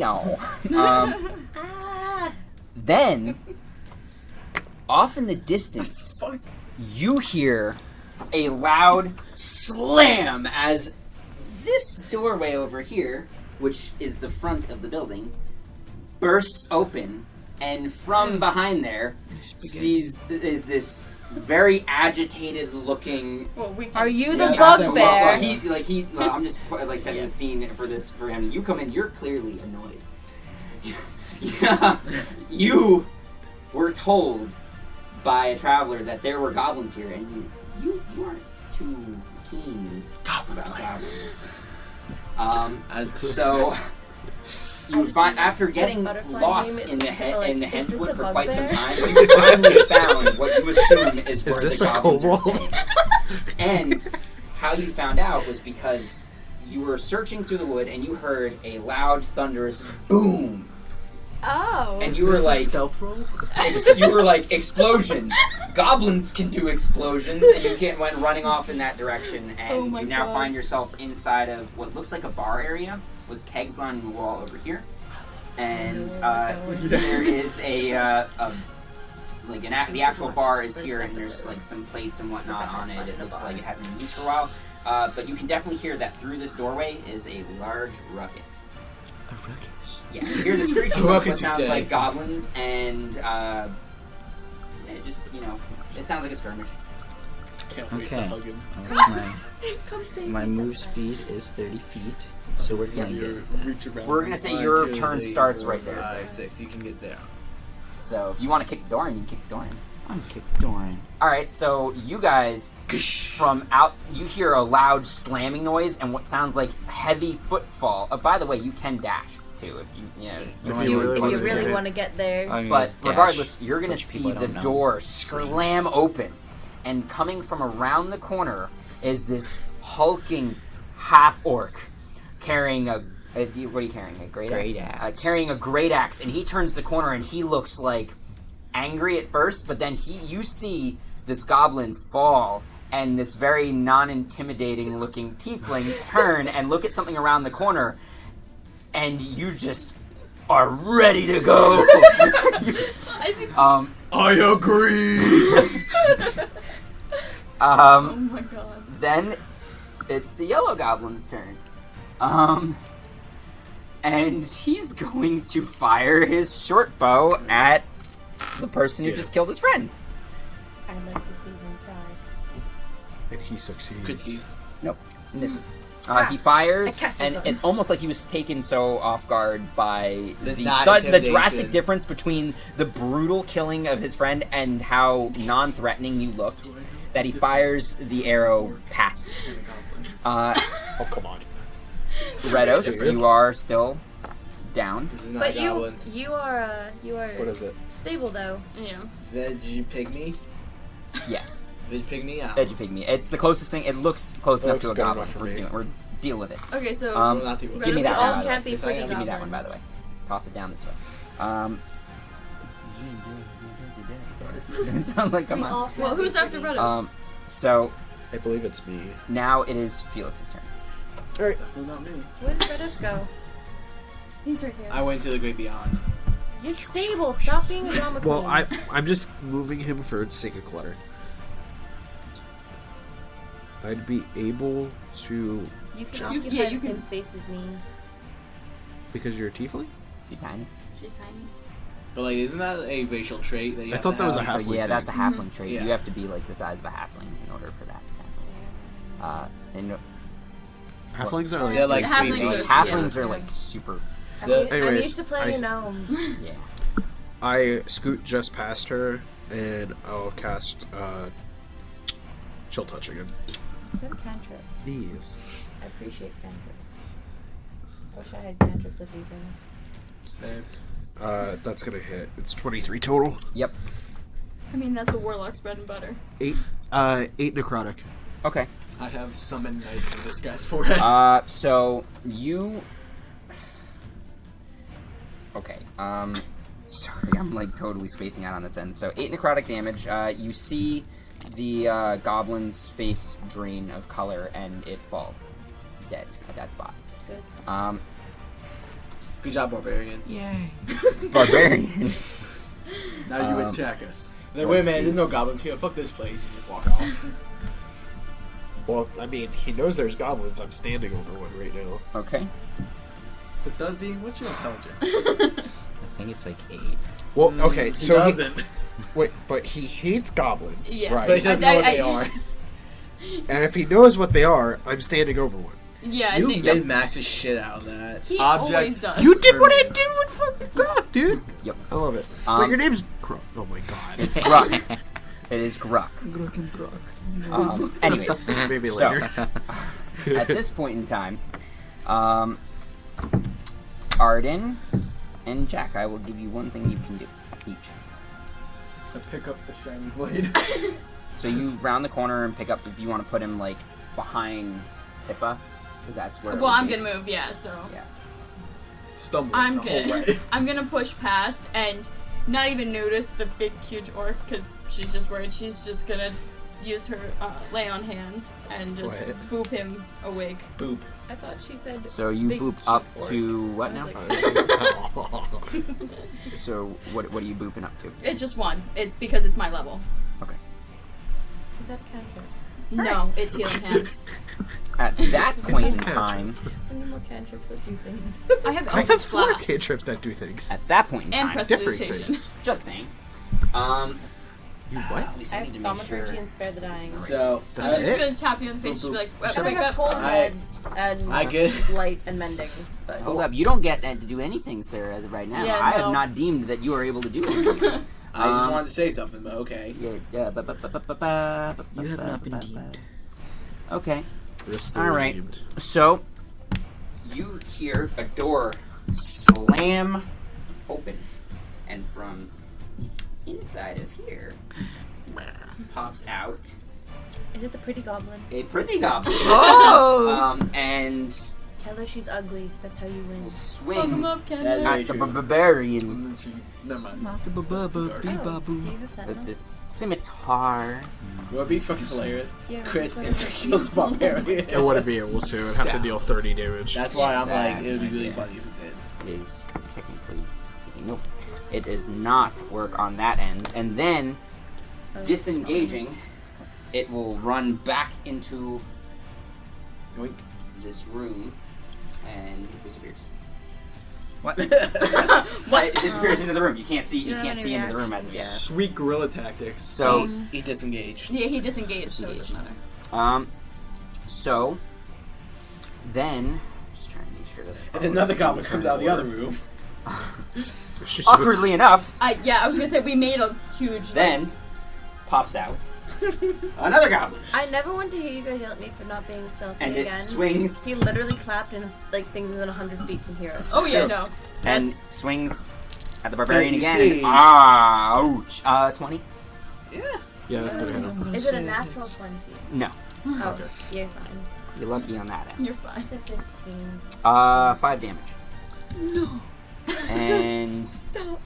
No. Then, off in the distance, you hear a loud slam as this doorway over here, which is the front of the building, bursts open, and from behind there is this very agitated-looking. Are you the bugbear? I'm just setting the scene for him. You come in, you're clearly annoyed. Yeah, you were told by a traveler that there were goblins here, and you aren't too keen about goblins. So you find, after getting lost in the henchwood for quite some time, you finally found what you assume is where the goblins are staying. And how you found out was because you were searching through the wood and you heard a loud, thunderous boom. Oh. And you were like, stealth roll? You were like, explosions. Goblins can do explosions, and you went running off in that direction, and you now find yourself inside of what looks like a bar area with kegs lining the wall over here. And there is the actual bar is here, and there's like some plates and whatnot on it. It looks like it hasn't been used for a while, but you can definitely hear that through this doorway is a large ruckus. A ruckus? Yeah, you hear the screeching of what sounds like goblins, and it just, it sounds like a skirmish. Can't wait to hug him. My move speed is 30 feet, so we're gonna get that. We're gonna say your turn starts right there. 6, you can get there. So if you want to kick the door in, you can kick the door in. I'm gonna kick the door in. Alright, so you guys, from out, you hear a loud slamming noise and what sounds like heavy footfall. By the way, you can dash, too, if you really want to get there. But regardless, you're going to see the door slam open. And coming from around the corner is this hulking half-orc carrying what are you carrying? A great axe? Carrying a great axe. And he turns the corner and he looks like angry at first, but then you see this goblin fall, and this very non-intimidating looking tiefling turn and look at something around the corner, and you just are ready to go. I agree. Oh my god. Then it's the yellow goblin's turn. And he's going to fire his short bow at the person who just killed his friend. I'd like to see him try. And he succeeds. Nope, misses. He fires, and it's almost like he was taken so off guard by the drastic difference between the brutal killing of his friend and how non-threatening you looked, that he fires the arrow past you. Oh, come on. Redos, you are still down. But you are What is it? stable though. Yeah. Veggie pygmy? Yes. Veggie pygmy? Yeah. Veggie pygmy. It's the closest thing. It looks close enough to a goblin. We're deal with it. Okay, so give me that all one. can't be pretty Give me that one, by the way. Toss it down this way. It sounds like come on. well, who's after Redos? So I believe it's me. now it is Felix's turn. Alright. Not me. Where did Redos go? He's right here. I went to the great beyond. You're stable. Stop being a drama queen. Well, I'm just moving him for the sake of clutter. I'd be able to... You can occupy the same space as me. Because you're a tiefling? She's tiny. She's tiny. But like, isn't that a racial trait that you I have thought to that was have? a halfling Yeah, thing. that's a halfling trait. Yeah. You have to be like the size of a halfling in order for that to happen. And Halflings are like... They're like Halflings sweet are- babies. halflings yeah. are like super. I'm Anyways, used to playing a gnome. Yeah. I scoot just past her, and I'll cast Chill Touch again. Is that a cantrip? These. I appreciate cantrips. Wish I had cantrips with these things. Same. That's gonna hit. It's 23 total. Yep. I mean, that's a warlock's bread and butter. 8 necrotic. Okay. I have summoned knife in this guy's forehead. So you. Okay. Sorry, I'm like totally spacing out on this end. So 8 necrotic damage. You see the goblin's face drain of color, and it falls dead at that spot. Good. Good job, Barbarian. Yay. Barbarian. Now you Um, attack us. Like, wait a minute, there's no goblins here. Fuck this place. You just walk off. Well, I mean, he knows there's goblins. I'm standing over one right now. Okay. But does he? What's your intelligence? I think it's like 8. Well, okay, He so doesn't. wait, but he hates goblins, Yeah. right? But he doesn't know what they I- are. And if he knows what they are, I'm standing over one. Yeah, I You think min-max the shit out of that. he Object. always does. You did what I did with fucking God, dude. Yep. I love it. Um, But your name's Gruck. Oh my God. It's Gruck. It is Gruck. Gruck and Gruck. Anyways, Maybe so, later. at this point in time, Arden and Jack, I will give you one thing you can do each. To pick up the shiny blade. So you round the corner and pick up if you want to put him like behind Tippa, because that's where. it Well, would I'm be. gonna move. Yeah, so Yeah. Stumbling I'm the whole gonna way. I'm gonna push past and not even notice the big huge orc because she's just worried. She's just gonna use her lay on hands and just What? boop him awake. Boop. I thought she said. So you big boop cute up orc. to what I now? was like, So what are you booping up to? It's just one. It's because it's my level. Okay. Is that a cantrip? No, it's healing hands. At that point in that time, I need more cantrips that do things. I have I Eldritch have 4 Blast cantrips that do things. at that point in and time, Different prestidigitation. things. just saying. You what? At least I I have need to make sure. thaumaturgy and spare the dying. So, I was That's just it? gonna tap you in the face and be like, And I wake have up. cold meds and I get- light and mending. But Hold up, you don't get to do anything, sir, as of right now. Yeah, I no. have not deemed that you are able to do anything. I just wanted to say something, but okay. Yeah. You have not been deemed. Okay. This All right. redeemed. So you hear a door slam open, and from inside of here pops out is it the pretty goblin? a pretty goblin. Oh! And Tell her she's ugly. That's how you win. will Fuck him swing up, Ken. That's at the true. barbarian Never mind. Not the ba-ba-ba, Oh, do bee-ba-boo. you have with sentinel? this scimitar. What would be fucking hilarious? Yeah, Chris that's is what- killed the Barbarian. It wouldn't be able to. It'd have to deal 30 damage. That's why I'm Yeah, like, it would be really yeah. funny if it did. Is technically taking nope. It does not work on that end, and then Oh, disengaging, it will run back into Yoink. this room and it disappears. What? What? It disappears into the room. You can't see. You don't can't have see any into the room as of yet. Sweet guerrilla tactics. So, He disengaged. Yeah, he disengaged, so it doesn't Disengaged. matter. so then, just trying to make sure that. And then another goblin comes out of the other room. It's just- Awkwardly enough, I was gonna say we made a huge. then pops out another goblin, I never want to hear you guys yell at me for not being stealthy and it again. swings He literally clapped and like things within 100 feet can hear us. Oh yeah, no. and That's swings at the barbarian Let me again. see. Ouch! 20? Yeah. Yeah, that's gonna hit him. Is it a natural 20? No, Oh, Okay. you're fine. you're lucky on that end. you're fine. It's a 15. 5 damage. No. And Stop.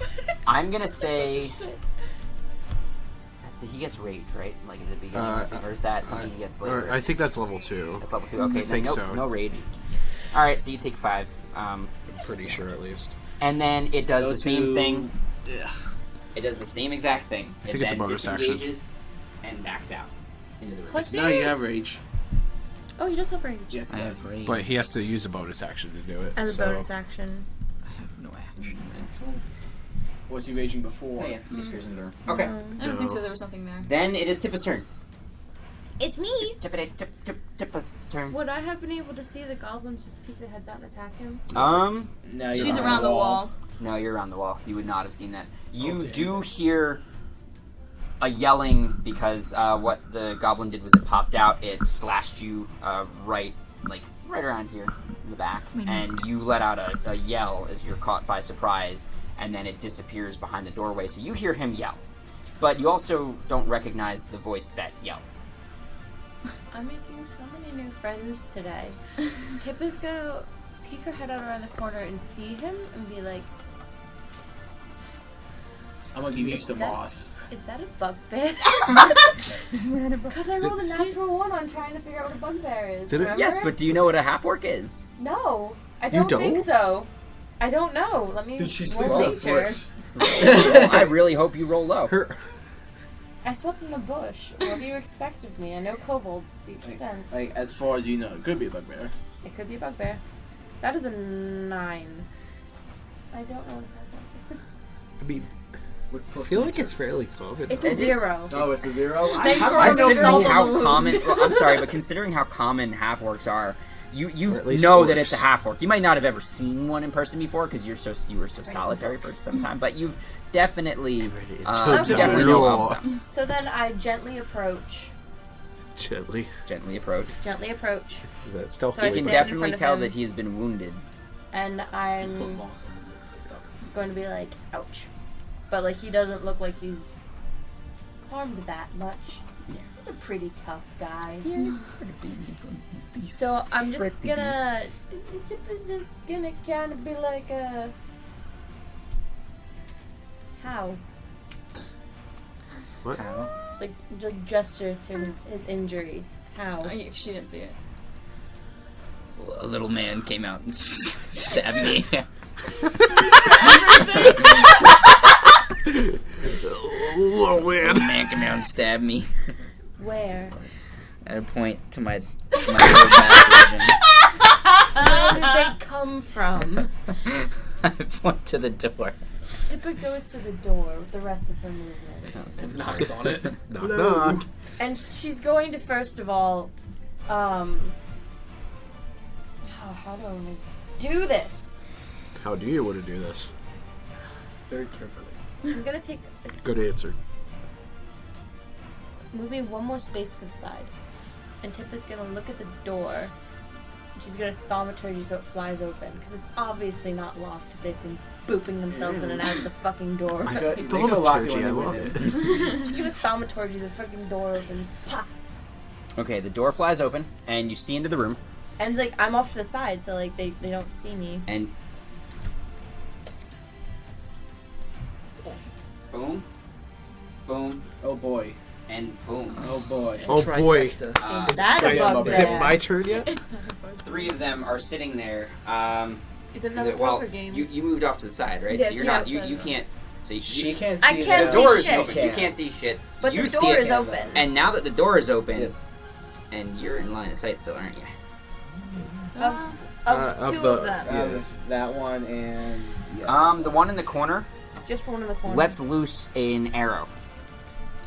I'm gonna say Shit. that he gets rage, right? Like at the beginning, I think, or is that something he gets later? I think that's level 2. That's level 2. Okay, then think nope, so. no rage. All right, so you take 5, I'm pretty sure at least. and then it does Go the same to- thing. Ugh. It does the same exact thing. I think it it's a then bonus action. disengages and backs out into the room. Pussy. Now you have rage. Oh, he does have rage. Yes, I yes. have rage. But he has to use a bonus action to do it. As a so. bonus action. I have no action. Was he raging before? Oh, yeah, disappears into the room. Okay, I don't think so. There was something there. then it is Tippa's turn. It's me. Tippa's turn. Would I have been able to see the goblins just peek their heads out and attack him? Now you're She's on around the wall. No, you're around the wall. You would not have seen that. You Okay. do hear a yelling because what the goblin did was it popped out. It slashed you right around here in the back, and you let out a yell as you're caught by surprise, and then it disappears behind the doorway. So you hear him yell, but you also don't recognize the voice that yells. I'm making so many new friends today. Tip is gonna peek her head out around the corner and see him and be like, I'm gonna give you some moss. is that a bugbear? Because I rolled a natural 1 on trying to figure out what a bugbear is. Did it? Remember? Yes, but do you know what a half orc is? No, I You don't think don't? so. I don't know. Let me Did she roll sleep on a nature. bush? I really hope you roll low. I slept in a bush. What do you expect of me? I know kobolds. It's each sense. Like, as far as you know, it could be a bugbear. It could be a bugbear. That is a 9. I don't know what that is. I mean, I feel like it's fairly common. It's a 0. Oh, it's a 0? Thanks for Considering no how problem. common, well, I'm sorry, but considering how common half-orcs are, you Or at least know that orcs. it's a half-orc. You might not have ever seen one in person before because you were so solitary for some time, but you've definitely definitely know of them. So then I gently approach. Gently. Gently approach. Gently approach. Is that stealthy? So I You can stand in definitely front of tell him. that he's been wounded. And Put I'm moss on it to stop it. going to be like, ouch. But like he doesn't look like he's harmed that much. Yeah. He's a pretty tough guy. He's So I'm just Pretty gonna. Tip is just gonna kind of be like a. How? What? Like gesture to his injury. How? She didn't see it. A little man came out and stabbed me. Oh, Little man came out and stabbed me. Where? At a point to my little back region. Where did they come from? I point to the door. Tippa goes to the door with the rest of her movement. And knocks on it. Knock, knock. And she's going to first of all, how do I want to do this? How do you want to do this? Very carefully. I'm gonna take, Good answer. move me one more space to the side. And Tippa's gonna look at the door. She's gonna thaumaturgy so it flies open. Because it's obviously not locked if they've been booping themselves in and out of the fucking door. I got- got Don't have a lock I when love they it. She's gonna thaumaturgy the fucking door opens. Pop! Okay, the door flies open, and you see into the room, And like I'm off to the side, so like they don't see me. and boom, boom, Oh boy. and boom. Oh boy. Oh boy. Is that a Is bugbear? Is it my turn yet? 3 of them are sitting there. Is it another Well, poker game? you moved off to the side, right? Yeah, so you're yeah, not. You so- can't. So She you, can't see I can't the see door is shit. open. You can't see shit. But you the see door it, is open. and now that the door is open, Yes. and you're in line of sight still, aren't you? Of two of them. Yeah. That one and The one in the corner Just the one in the corner. lets loose an arrow.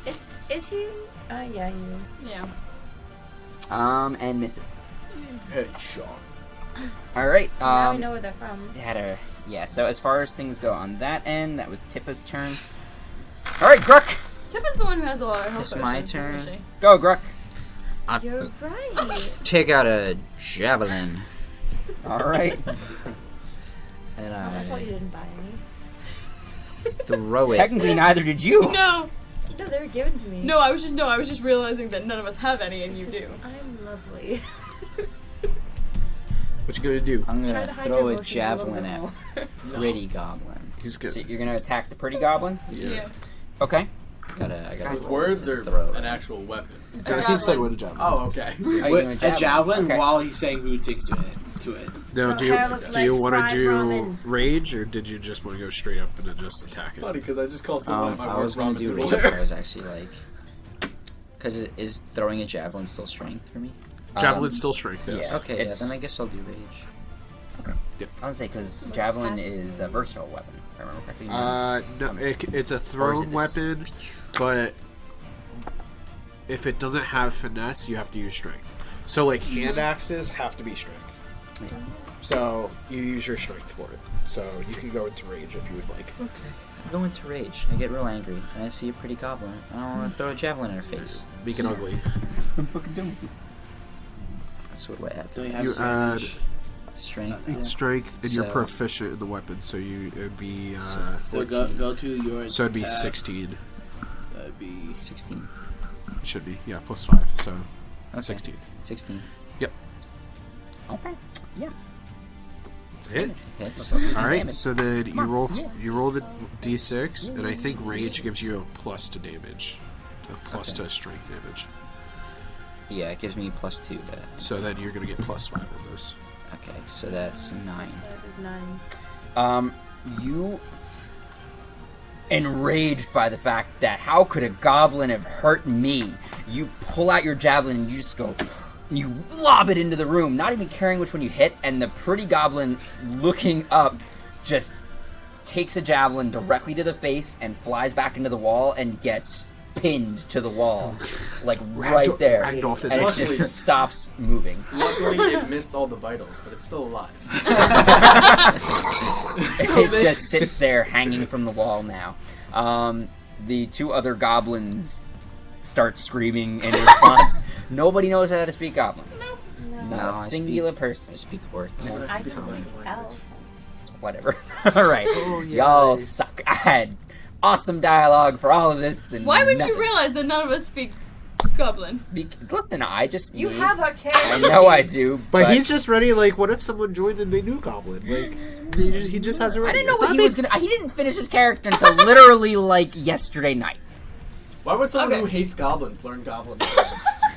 Is he? Yeah, he is. Yeah. And misses. headshot. All right. Now we know where they're from. Yeah. So as far as things go on that end, that was Tippa's turn. All right, Gruck. Tippa's the one who has a lot of health It's my potions, turn. isn't she? Go, Gruck. You're right. Take out a javelin All right. and That's why you didn't buy any. throw it. Technically, neither did you. No, No, they were given to me. no, I was just realizing that none of us have any, and you do. I'm lovely. What you gonna do? I'm Try gonna to hide throw your a emotions javelin little at bit more. Pretty Goblin. He's So good. you're gonna attack the pretty goblin. Yeah. Okay. I gotta With roll words to or throw an it. actual weapon? He's saying what a javelin. Oh, okay. you What, doing a javelin Okay. while he's saying who takes to it. Now, So hair looks do you like want to fried do ramen. rage, or did you just want to go straight up and just attack it? Funny because I just called someone I was gonna do rage. I was actually like, because is throwing a javelin still strength for me? Javelin's still strength, yes. yeah. Okay, It's- then I guess I'll do rage. I was say because javelin is a versatile weapon. If I remember correctly. No, it's a thrown weapon, but if it doesn't have finesse, you have to use strength. So, like, hand axes have to be strength. Yeah. So, you use your strength for it. So, you can go into rage if you would like. Okay. I go into rage. I get real angry, and I see a pretty goblin. I don't want to throw a javelin in her face. Make it ugly. I'm fucking doing this. So what do I add to Do you that? have You advantage? Strength. It's strength, and you're So- proficient in the weapon, so it would be, So go to your. so it'd be stats. 16. So it'd be 16. It should be, yeah, plus 5, so Okay. 16. 16. Okay. Yeah. That's it. Hits. Alright, so then you roll yeah. you roll the d6, and I think rage gives you a plus to damage. A plus to strength damage. Yeah, it gives me +2 to that. So then you're gonna get plus 5 on those. Okay, so that's 9. That is 9. You, enraged by the fact that how could a goblin have hurt me, you pull out your javelin and you just go, you lob it into the room, not even caring which one you hit, and the pretty goblin looking up just takes a javelin directly to the face and flies back into the wall and gets pinned to the wall, like right there, and it just stops moving. Luckily, it missed all the vitals, but it's still alive. It just sits there hanging from the wall now. The two other goblins start screaming in response. Nobody knows how to speak goblin. Not a singular person. I speak orc. I can speak elf. Whatever. Alright. Y'all suck. I had awesome dialogue for all of this. And Why would nothing. you realize that none of us speak Goblin? Listen, I just... You have a character. I know I do, But he's just ready, like, what if someone joined and they knew Goblin? Like, he just has a ready. I didn't know what he was gonna... He didn't finish his character until literally, like, yesterday night. Why would someone who hates goblins learn goblin?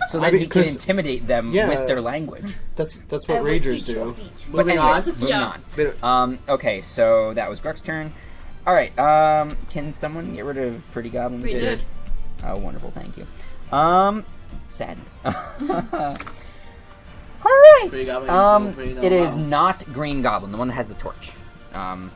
So that he can intimidate them with their language. That's what Rangers do. Moving on. Okay, so that was Grek's turn. Alright, can someone get rid of Pretty Goblin? We did. Oh, wonderful, thank you. Sadness. Alright. It is not Green Goblin, the one that has the torch.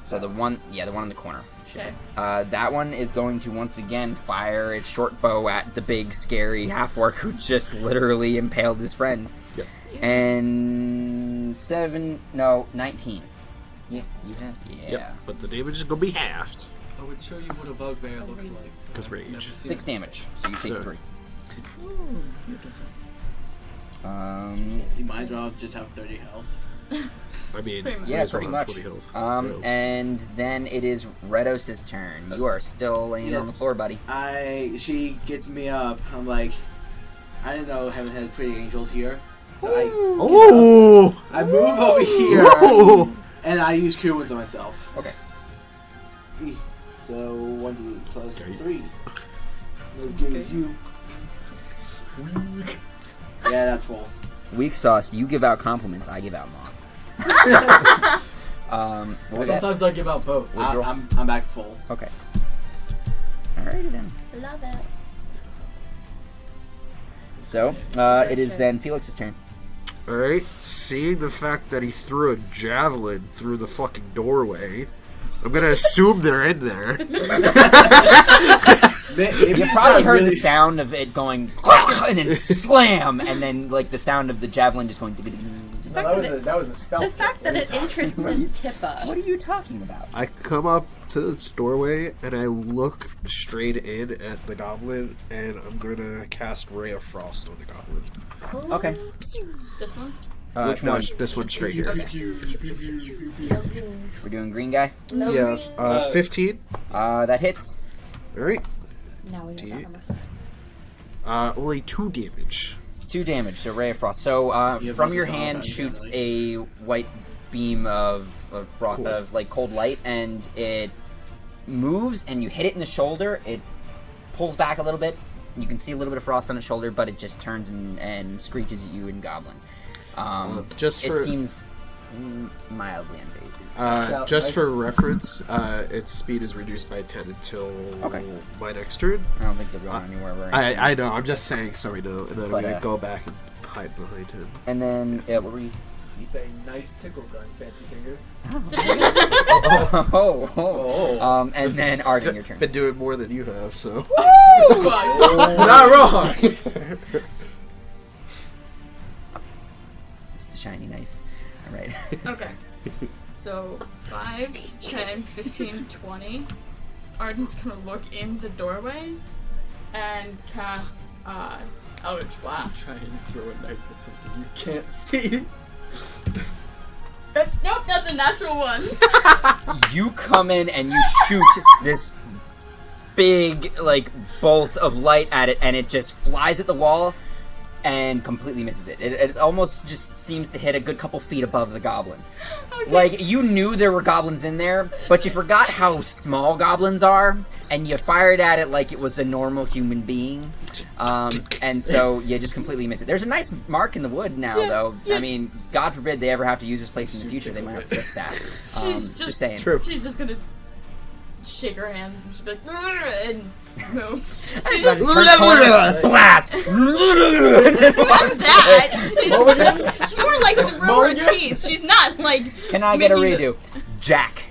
So the one in the corner. Okay. That one is going to once again fire its short bow at the big, scary half-orc who just literally impaled his friend. Yep. And 19. Yeah, you have? Yeah. Yep, but the damage is going to be halved. I would show you what a bugbear looks like. Because rage. 6 damage, so you take 3. Ooh, beautiful. You might as well just have 30 health. I mean, pretty much. And then it is Redos' turn. You are still laying on the floor, buddy. She gets me up. I'm like, I didn't know I haven't had pretty angels here. So I move over here and I use Cure Wounds on myself. Okay. So 1d plus 3. As good as you. Yeah, that's full. Weak sauce. You give out compliments. I give out moss. Sometimes I give out both. I'm back full. Okay. Alrighty then. Love it. So it is then Felix's turn. Alright, seeing the fact that he threw a javelin through the fucking doorway, I'm gonna assume they're in there. You probably heard the sound of it going and then slam, and then like the sound of the javelin just going. That was a stealth. The fact that it interested Tippa. What are you talking about? I come up to this doorway and I look straight in at the goblin, and I'm gonna cast Ray of Frost on the goblin. Okay. This one? Which one? This one straight here. We're doing green guy. Yeah, 15. That hits. Alright. Now we know Only 2 damage. 2 damage, so Ray of Frost. So from your hand shoots a white beam of like cold light, and it moves, and you hit it in the shoulder. It pulls back a little bit. You can see a little bit of frost on its shoulder, but it just turns and screeches at you in Goblin. It seems mildly unfazed. Just for reference, its speed is reduced by 10 until my next turn. I don't think they're going anywhere. I know, I'm just saying so we know, and then I'm going to go back and hide behind him. And then, what were you? You say nice tickle gun, fancy fingers. And then Arden, your turn. Been doing more than you have, so. Not wrong! Just a shiny knife. Alright. Okay. So 5, 10, 15, 20. Arden's gonna look in the doorway and cast Eldritch Blast. Try and throw a knife at something you can't see. Nope, that's a natural 1. You come in and you shoot this big, like, bolt of light at it, and it just flies at the wall, and completely misses it. It almost just seems to hit a good couple feet above the goblin. Okay. Like, you knew there were goblins in there, but you forgot how small goblins are, and you fired at it like it was a normal human being. And so you just completely miss it. There's a nice mark in the wood now, though. I mean, God forbid they ever have to use this place in the future. They might have to fix that. She's just saying. True. She's just gonna shake her hands and she'll be like, "Grr," and move. She's about to turn corner, blast! Not that. It's more like through her teeth. She's not like. Can I get a redo? Jack.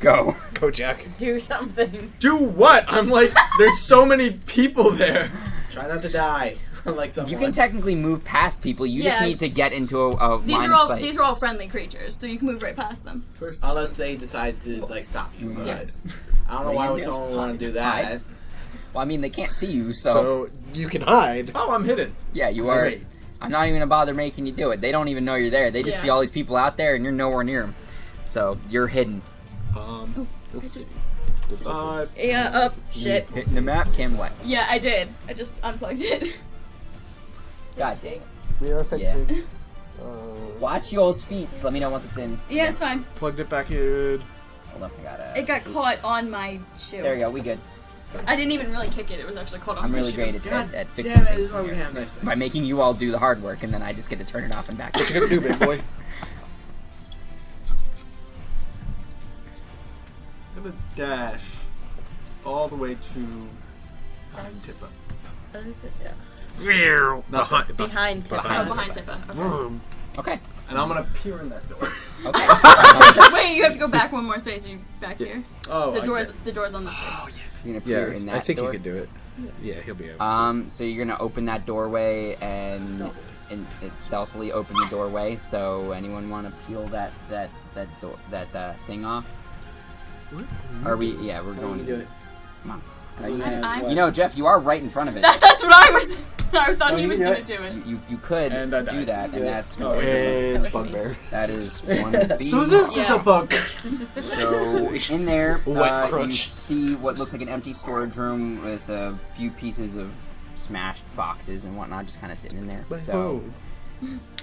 Go. Go, Jack. Do something. Do what? I'm like, there's so many people there. Try not to die. Like someone. You can technically move past people. You just Yeah. need to get into a These line are of all sight. all friendly creatures, so you can move right past them. Unless they decide to like stop you. But Yes. I don't know why would someone want to do that. Hide. Well, I mean, they can't see you, So you can hide. Oh, I'm hidden. yeah, you are. Great. I'm not even gonna bother making you do it. They don't even know you're there. They just Yeah. see all these people out there, and you're nowhere near them. So you're hidden. Let's see. Yeah. Shit. Hitting the map, Cam. What? Yeah, I did. I just unplugged it. God dang it! We are fixing. Watch y'all's feet. Let me know once it's in. Yeah, it's fine. Plugged it back in. Hold up, I gotta. It got caught on my shoe. There you go. We good. I didn't even really kick it. It was actually caught on I'm my really shoe. great God at fixing damn it! This things is why we have nice things. by making you all do the hard work, and then I just get to turn it off and back. What you gonna do, big boy? I'm gonna dash all the way to behind Tippa. Yeah. Behind. Behind Tippa. Oh, behind Tippa. Okay. Okay. And I'm gonna peer in that door. Okay. Wait, you have to go back one more space. Are you back here? Oh, The door's on this space. Oh, yeah. You're gonna peer in that I think door. you could do it. Yeah, he'll be able to. So you're gonna open that doorway and it stealthily open the doorway. So anyone want to peel that door thing off? Are we? Yeah, we're going. do it. Come on. I'm- You know, Jeff, you are right in front of it. That's what I was. I thought Oh, he you was can gonna do do it. You could And I do died. that, and that's Oh, And Okay. bugbear. that is one B. So this is Yeah. a bug. So in there, Wet you crunch. see what looks like an empty storage room with a few pieces of smashed boxes and whatnot, just kind of sitting in there. So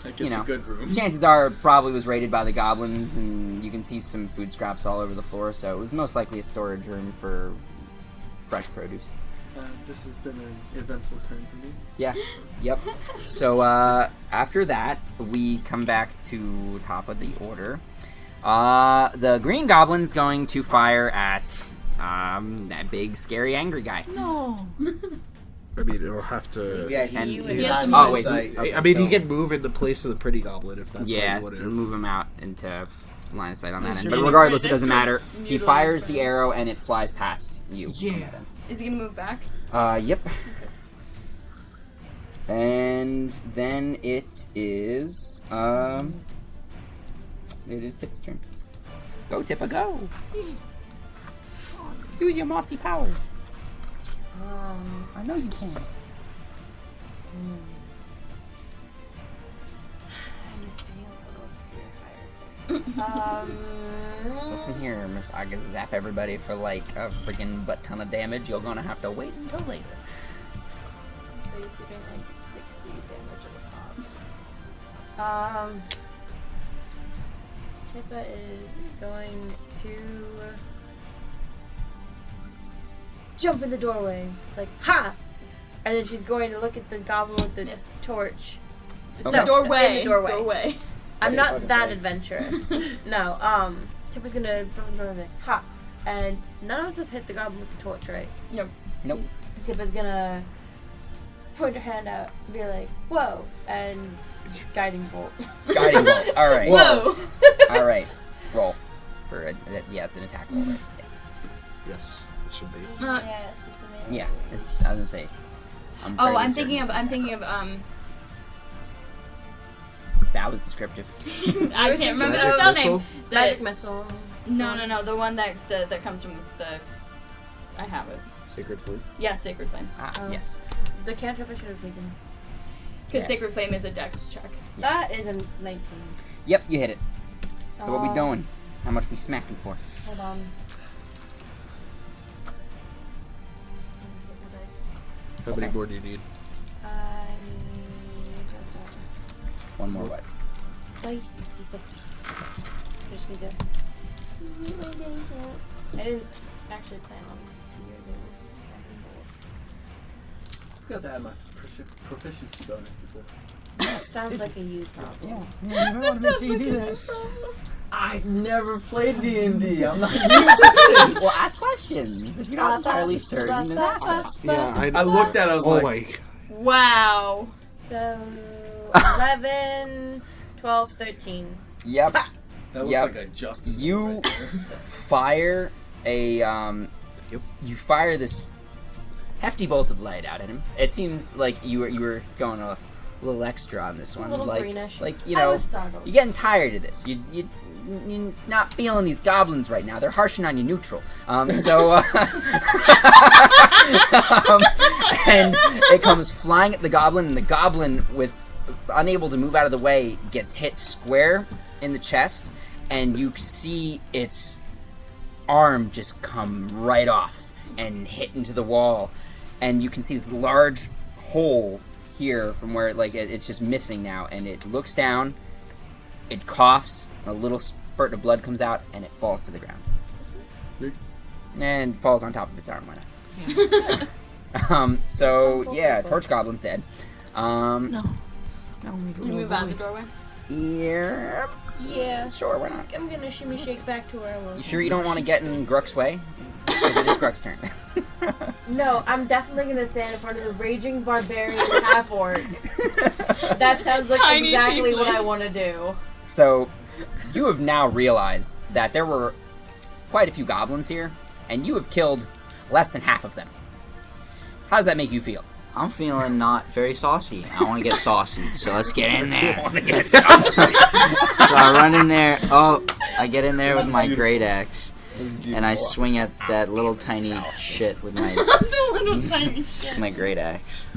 I get You know. the good room. chances are it probably was raided by the goblins, and you can see some food scraps all over the floor. So it was most likely a storage room for fresh produce. This has been an eventful turn for me. Yeah. Yep. So after that, we come back to top of the order. The green goblin's going to fire at that big, scary, angry guy. No. I mean, it'll have to. Yeah, And- he He has to not move. in sight. Okay, I mean, so- he can move in the place of the pretty goblin if that's Yeah, what you it'll want move him out into line of sight on that end. Assuming But you're regardless, right it doesn't next to matter. his He mutilated fires the friend. arrow, and it flies past you. Yeah. Is he gonna move back? Yep. And then it is Tippa's turn. Go, Tippa, go! Use your mossy powers. I know you can. I miss being a little fear. Listen here, Miss I can zap everybody for like a freaking butt ton of damage. You're gonna have to wait until later. So you're doing like 60 damage at a pop. Tippa is going to jump in the doorway, like ha, and then she's going to look at the goblin with the Yes. torch. Okay. No, Doorway. in the doorway. Doorway. I'm Say not fucking that thing. adventurous. No, Tippa's gonna jump in the doorway, ha, and none of us have hit the goblin with the torch, right? Nope. Nope. Tippa's gonna point her hand out and be like, whoa, and guiding bolt. Guiding bolt. All right. Whoa. All right. Roll for it. Yeah, it's an attack roll. Right? Yes, it should be. Yes, it's amazing. Yeah, it's. I was gonna say. Oh, fairly I'm certain thinking it's of. an I'm attack thinking roll. of. That was descriptive. I can't remember the Magic spell missile? name. Magic missile. No. The one that comes from the. I have it. Sacred flame. Yeah, Sacred Flame. Yes. The cantrip I should have taken. Because Yeah. Sacred Flame is a dex check. That is a 19. Yep, you hit it. So what we Um, doing? How much we smacking for? Hold on. How many Okay. more do you need? I need One more what? Dice, D6. Just need to. I didn't actually plan on using I forgot to add my proficiency bonus before. that. Sounds like a you problem. I never played D&D. I'm not new to this. Well, ask questions. If you're not entirely certain, then ask. Yeah, I looked at it, I was like, Wow. So 11, 12, 13. Yep. that looks Yep. like a Justin. You right there. fire you fire this hefty bolt of light out at him. It seems like you were going a little extra on this one. little like, greenish. Like, you I know, was startled. you're getting tired of this. You're not feeling these goblins right now. They're harshing on you neutral. And it comes flying at the goblin, and the goblin, with unable to move out of the way, gets hit square in the chest, and you see its arm just come right off and hit into the wall, and you can see this large hole here from where it's just missing now, and it looks down, it coughs, a little spurt of blood comes out, and it falls to the ground. And falls on top of its arm. Why not? So yeah, Torch Goblin's dead. No. Can you move out the doorway? Yeah. Yeah. Sure, why not? I'm gonna shimmy shake back to where I was. You sure you don't want to get in Gruk's way? Because it is Gruk's turn. No, I'm definitely gonna stand in front of the raging barbarian half orc. That sounds like Tiny exactly what tiefling. I want to do. So, you have now realized that there were quite a few goblins here, and you have killed less than half of them. How does that make you feel? I'm feeling not very saucy. I want to get saucy, so let's get in there. want to get saucy. So I run in there. Oh, I get in there with my great axe, and I swing at that little tiny shit with my The little tiny shit. my great axe.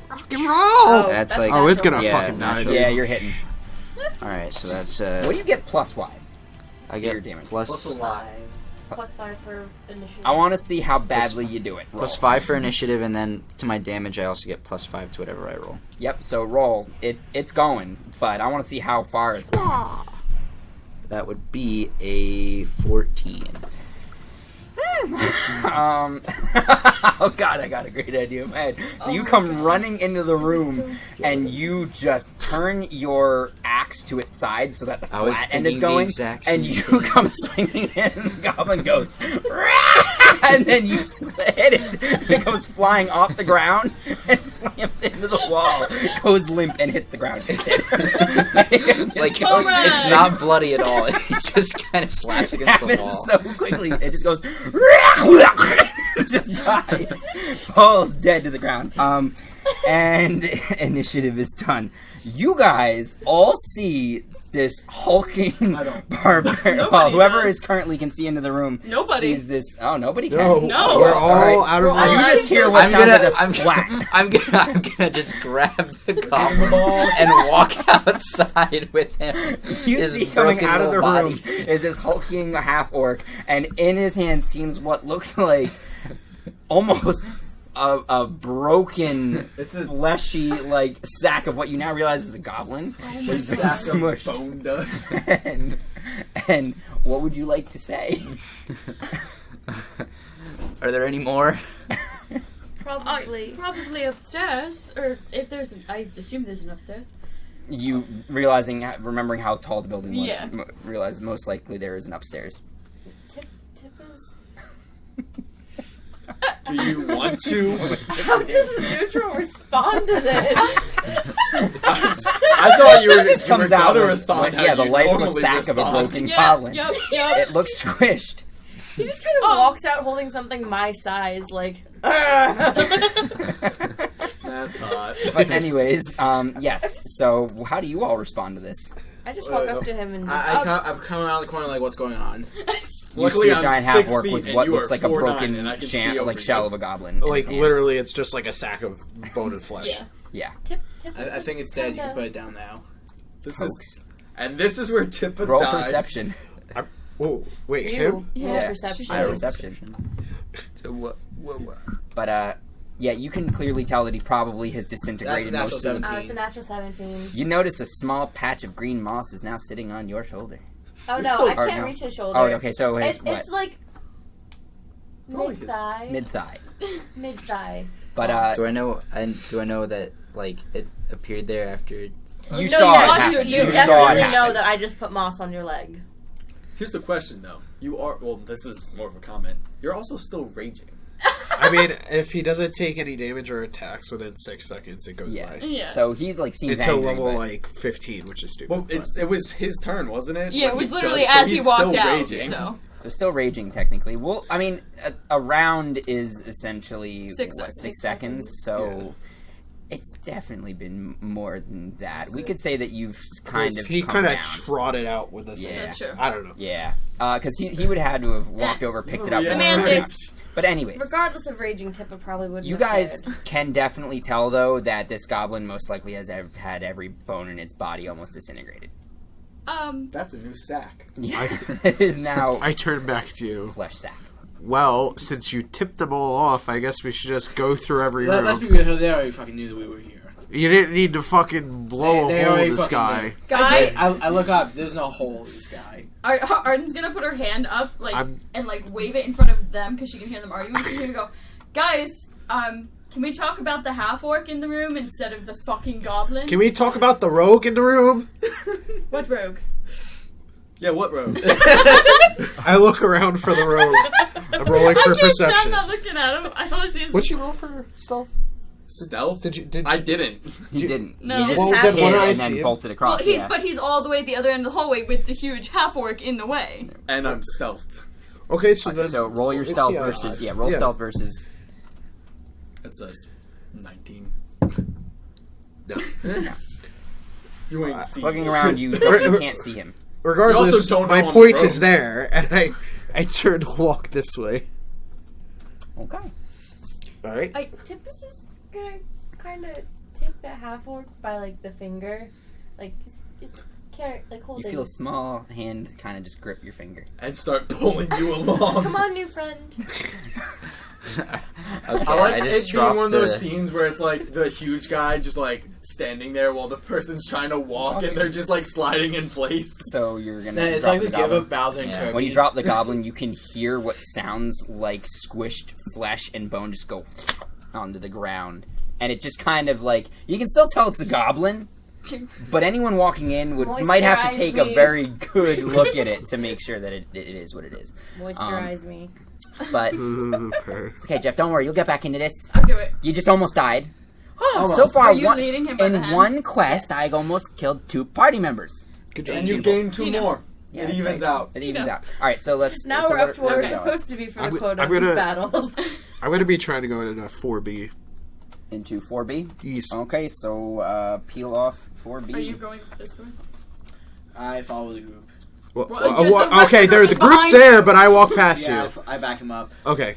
Rock and roll! That's like Oh, it's gonna yeah, fucking die. natural. Yeah, you're hitting. All right, so that's What do you get plus-wise? I to your get damage? Plus a lot. Plus 5 for initiative. I want to see how badly you do it. Roll. +5 for initiative, and then to my damage, I also get +5 to whatever I roll. Yep, so roll. It's going, but I want to see how far it's going. That would be a 14. Oh god, I got a great idea in my head. So you come running into the room, and you just turn your axe to its side so that the I was flat end is thinking the going, exact and same you thing. come swinging in, and the goblin goes, and then you hit it, and it goes flying off the ground, and slams into the wall, goes limp, and hits the ground. It's dead. Like, Home run! it's not bloody at all. It just kind of slaps against the happens wall. so quickly. It just goes, just dies, falls dead to the ground. And initiative is done. You guys all see this hulking barbarian. Nobody Well, whoever does. is currently can see into the room. Nobody. sees this. Oh, nobody can. No, No. we're all out of We're all range. You out just of hear range. what I'm sounded gonna, a I'm, splat. I'm gonna just grab the goblin and walk outside with him. You His see coming broken out of the little room body. is this hulking half orc, and in his hand seems what looks like almost a broken, It's a fleshy like sack of what you now realize is a goblin. It's been sack of smushed. bone dust. and what would you like to say? Are there any more? Probably. Probably upstairs, or if there's, I assume there's an upstairs. You remembering how tall the building was, Yeah. realize most likely there is an upstairs. Tip is. Do you want to? How does neutral respond to this? I thought you were This comes gonna out. respond. how Yeah, the you lifeless normally sack of a respond. broken Yep, goblin. yep. It looks squished. He just kind of walks out holding something my size, like. That's hot. But anyways, yes. So how do you all respond to this? I just walk up to him and. I'm coming around the corner like, what's going on? You Luckily, see a I'm giant 6 half orc feet with and what you looks are like a 4'9", broken and I can see over shell you. of a goblin. in Like, his hand. literally, it's just like a sack of bone and flesh. Yeah. Yeah. Tip. I think it's dead. You can put it down now. This Folks, is where Tippa roll dies. perception. Whoa, wait, You. him? Yeah, perception. I have perception. So what? But Yeah, you can clearly tell that he probably has disintegrated That's a most of them. natural It's a natural 17. You notice a small patch of green moss is now sitting on your shoulder. Oh You're no, still- I can't no. reach his shoulder. Oh, okay, so his what? It's like mid-thigh. Mid-thigh. Mid-thigh. But Do I know that like it appeared there after? you No, saw you it watched happen. it, You You saw it definitely happen. know that I just put moss on your leg. Here's the question, though. You are well. This is more of a comment. You're also still raging. I mean, if he doesn't take any damage or attacks within 6 seconds, it goes Yeah. away. Yeah. So he like seems Until angry, level but- like 15, which is stupid. Well, it was his turn, wasn't it? Yeah, it Like, was he literally just- so as he he's walked still out. raging. So They're still raging technically. Well, I mean, a round is essentially 6 what, seconds. 6 seconds. So it's definitely been more than that. We could say that you've kind of he come kind of down. trotted out with the thing. Yeah. that's true. I don't know. Yeah, because he would have had to have walked over, picked it up. Yeah. Semantics. But anyways, Regardless of raging, Tippa probably wouldn't. you have guys cared. can definitely tell though that this goblin most likely has had every bone in its body almost disintegrated. That's a new sack. Yeah, it is now I turn back to you. flesh sack. Well, since you tipped them all off, I guess we should just go through every Let's room. be real. They already fucking knew that we were here. You didn't need to fucking blow They a hole already in the fucking sky. knew. Guy, I look up. There's no hole in the sky. Arden's gonna put her hand up, like, I'm- and like wave it in front of them because she can hear them arguing. She's gonna go, guys, can we talk about the half orc in the room instead of the fucking goblins? Can we talk about the rogue in the room? What rogue? Yeah, what road? I look around for the rogue. I'm rolling for I can't say I'm perception. not looking at him. I want to see his. What'd you roll for stealth? Stealth? Did I didn't. He didn't. No. He just Well, hid then why do I and see then him? bolted Well, across. he's yeah. but he's all the way at the other end of the hallway with the huge half orc in the way. And I'm stealth. Okay, so then So roll your stealth yeah, versus roll yeah. stealth versus. That says 19. No. You ain't seen Looking it. around, you can't see him. Regardless, You also don't my know on point the is road. there, and I turn to walk this way. Okay. All right. Tip is just gonna kind of take the half orc by like the finger, like just carry, like hold You it. feel a small hand kind of just grip your finger. And start pulling you along. Come on, new friend. Okay, I like just it being one of dropped those scenes where it's like the huge guy just like standing there while the person's trying to walk and they're just like sliding in place. So you're gonna. It's drop like the give goblin. of Bowser and Yeah. Kirby. When you drop the goblin, you can hear what sounds like squished flesh and bone just go onto the ground, and it just kind of like you can still tell it's a goblin. But anyone walking in might have to Moisturize take a me. very good look at it to make sure that it is what it is. Moisturize me. But Okay. it's okay, Jeff. Don't worry. You'll get back into this. Okay, wait. You just almost died. Almost. So far, Are you leading him by the in hand? one quest, Yes. I almost killed 2 party members. Good job. And you gain 2 You know. more. Yeah, it that's evens right. out. It evens know. out. All right, so let's. Now so we're up to where we're we going? supposed to be for the I'm quota gonna- of battles. I'm going to be trying to go into 4B. Into 4B. Yes. Okay, so peel off 4B. Are you going this way? I follow the group. Well, Well, the rest of okay, the group the is group's behind there, you. but I walk past Yeah, you. I back him up. Okay.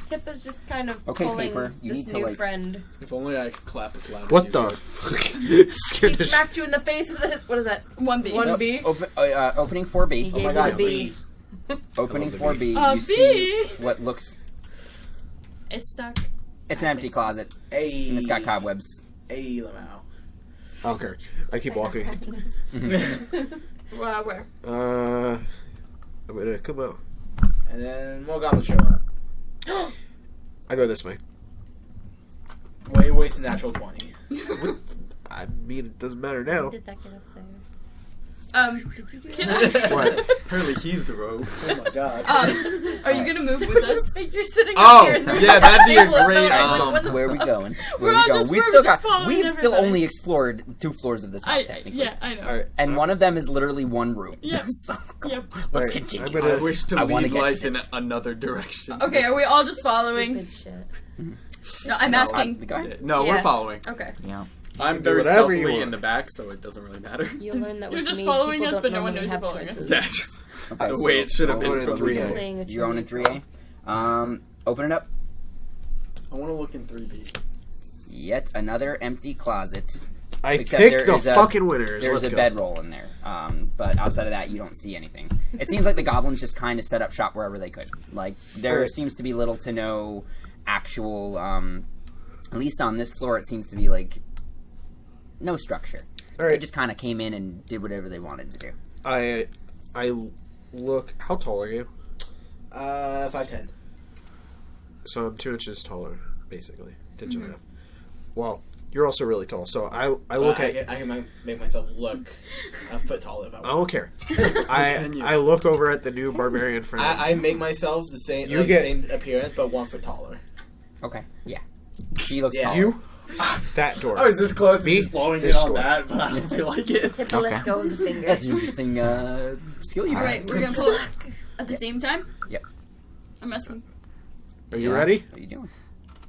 Tip is just kind of Okay, pulling Paper, you this need to, new like- friend. If only I could clap as loud What as the you fuck? He Scared the smacked you in the face with it. What is that? 1B. One- So, B? opening 4B. He Oh gave my you god, the B. Opening the 4B. A You see B. what looks. It's stuck. It's an empty closet, Hey. and it's got cobwebs. Hey, Lamau. I don't care. I keep walking. Where? I'm gonna come out. And then more goblins show up. I go this way. Way waste a natural 20. I mean, it doesn't matter now. Did that get up there? Can I? What? Apparently he's the rogue. Oh my god. Are you gonna move with There's us? this figure sitting Oh, up here. in the yeah, that'd be a table. great, What the Where are we going? We're Where all we going? just- We we're still just got. following We've still everybody. only explored 2 floors of this house, technically. Yeah, I know. Alright. And one of them is literally one room. Yep. So, Yep. let's Alright, continue. I'm gonna- I wish to I wanna lead get to life in this. another direction. Okay, are we all just following? Stupid shit. No, I'm asking. Go ahead. No, Yeah. we're following. Okay. Yeah. I'm do very whatever you stealthily want. in the back, so it doesn't really matter. You'll learn that You're with just me, following people us, don't but no one normally knows you're have following us. choices. Yes. Okay, The way it should have I'll been go from to the 3A. beginning. Playing a You're going in truly 3A. Open it up. I want to look in 3B. Yet another empty closet. I Except picked there the is a- fucking winners. There's Let's a go. bedroll in there. But outside of that, you don't see anything. It seems like the goblins just kind of set up shop wherever they could. Like, there Alright. seems to be little to no actual At least on this floor, it seems to be like no structure. All right. They just kind of came in and did whatever they wanted to do. I look. How tall are you? 5'10". So I'm 2 inches taller, basically. Inch and a half. Well, you're also really tall. So I look at. I can make myself look a foot taller if I want. I don't care. I look over at the new barbarian friend. I make myself the same same appearance, but 1 foot taller. Okay, yeah. She looks taller. You? That door. I was this close to Me? just blowing This it on door. that, but I don't feel like it. Tippa, let's go with the finger. That's an interesting skill you have. Alright, we're gonna pull it at the same time? Yep. I'm asking. Are you ready? What are you doing?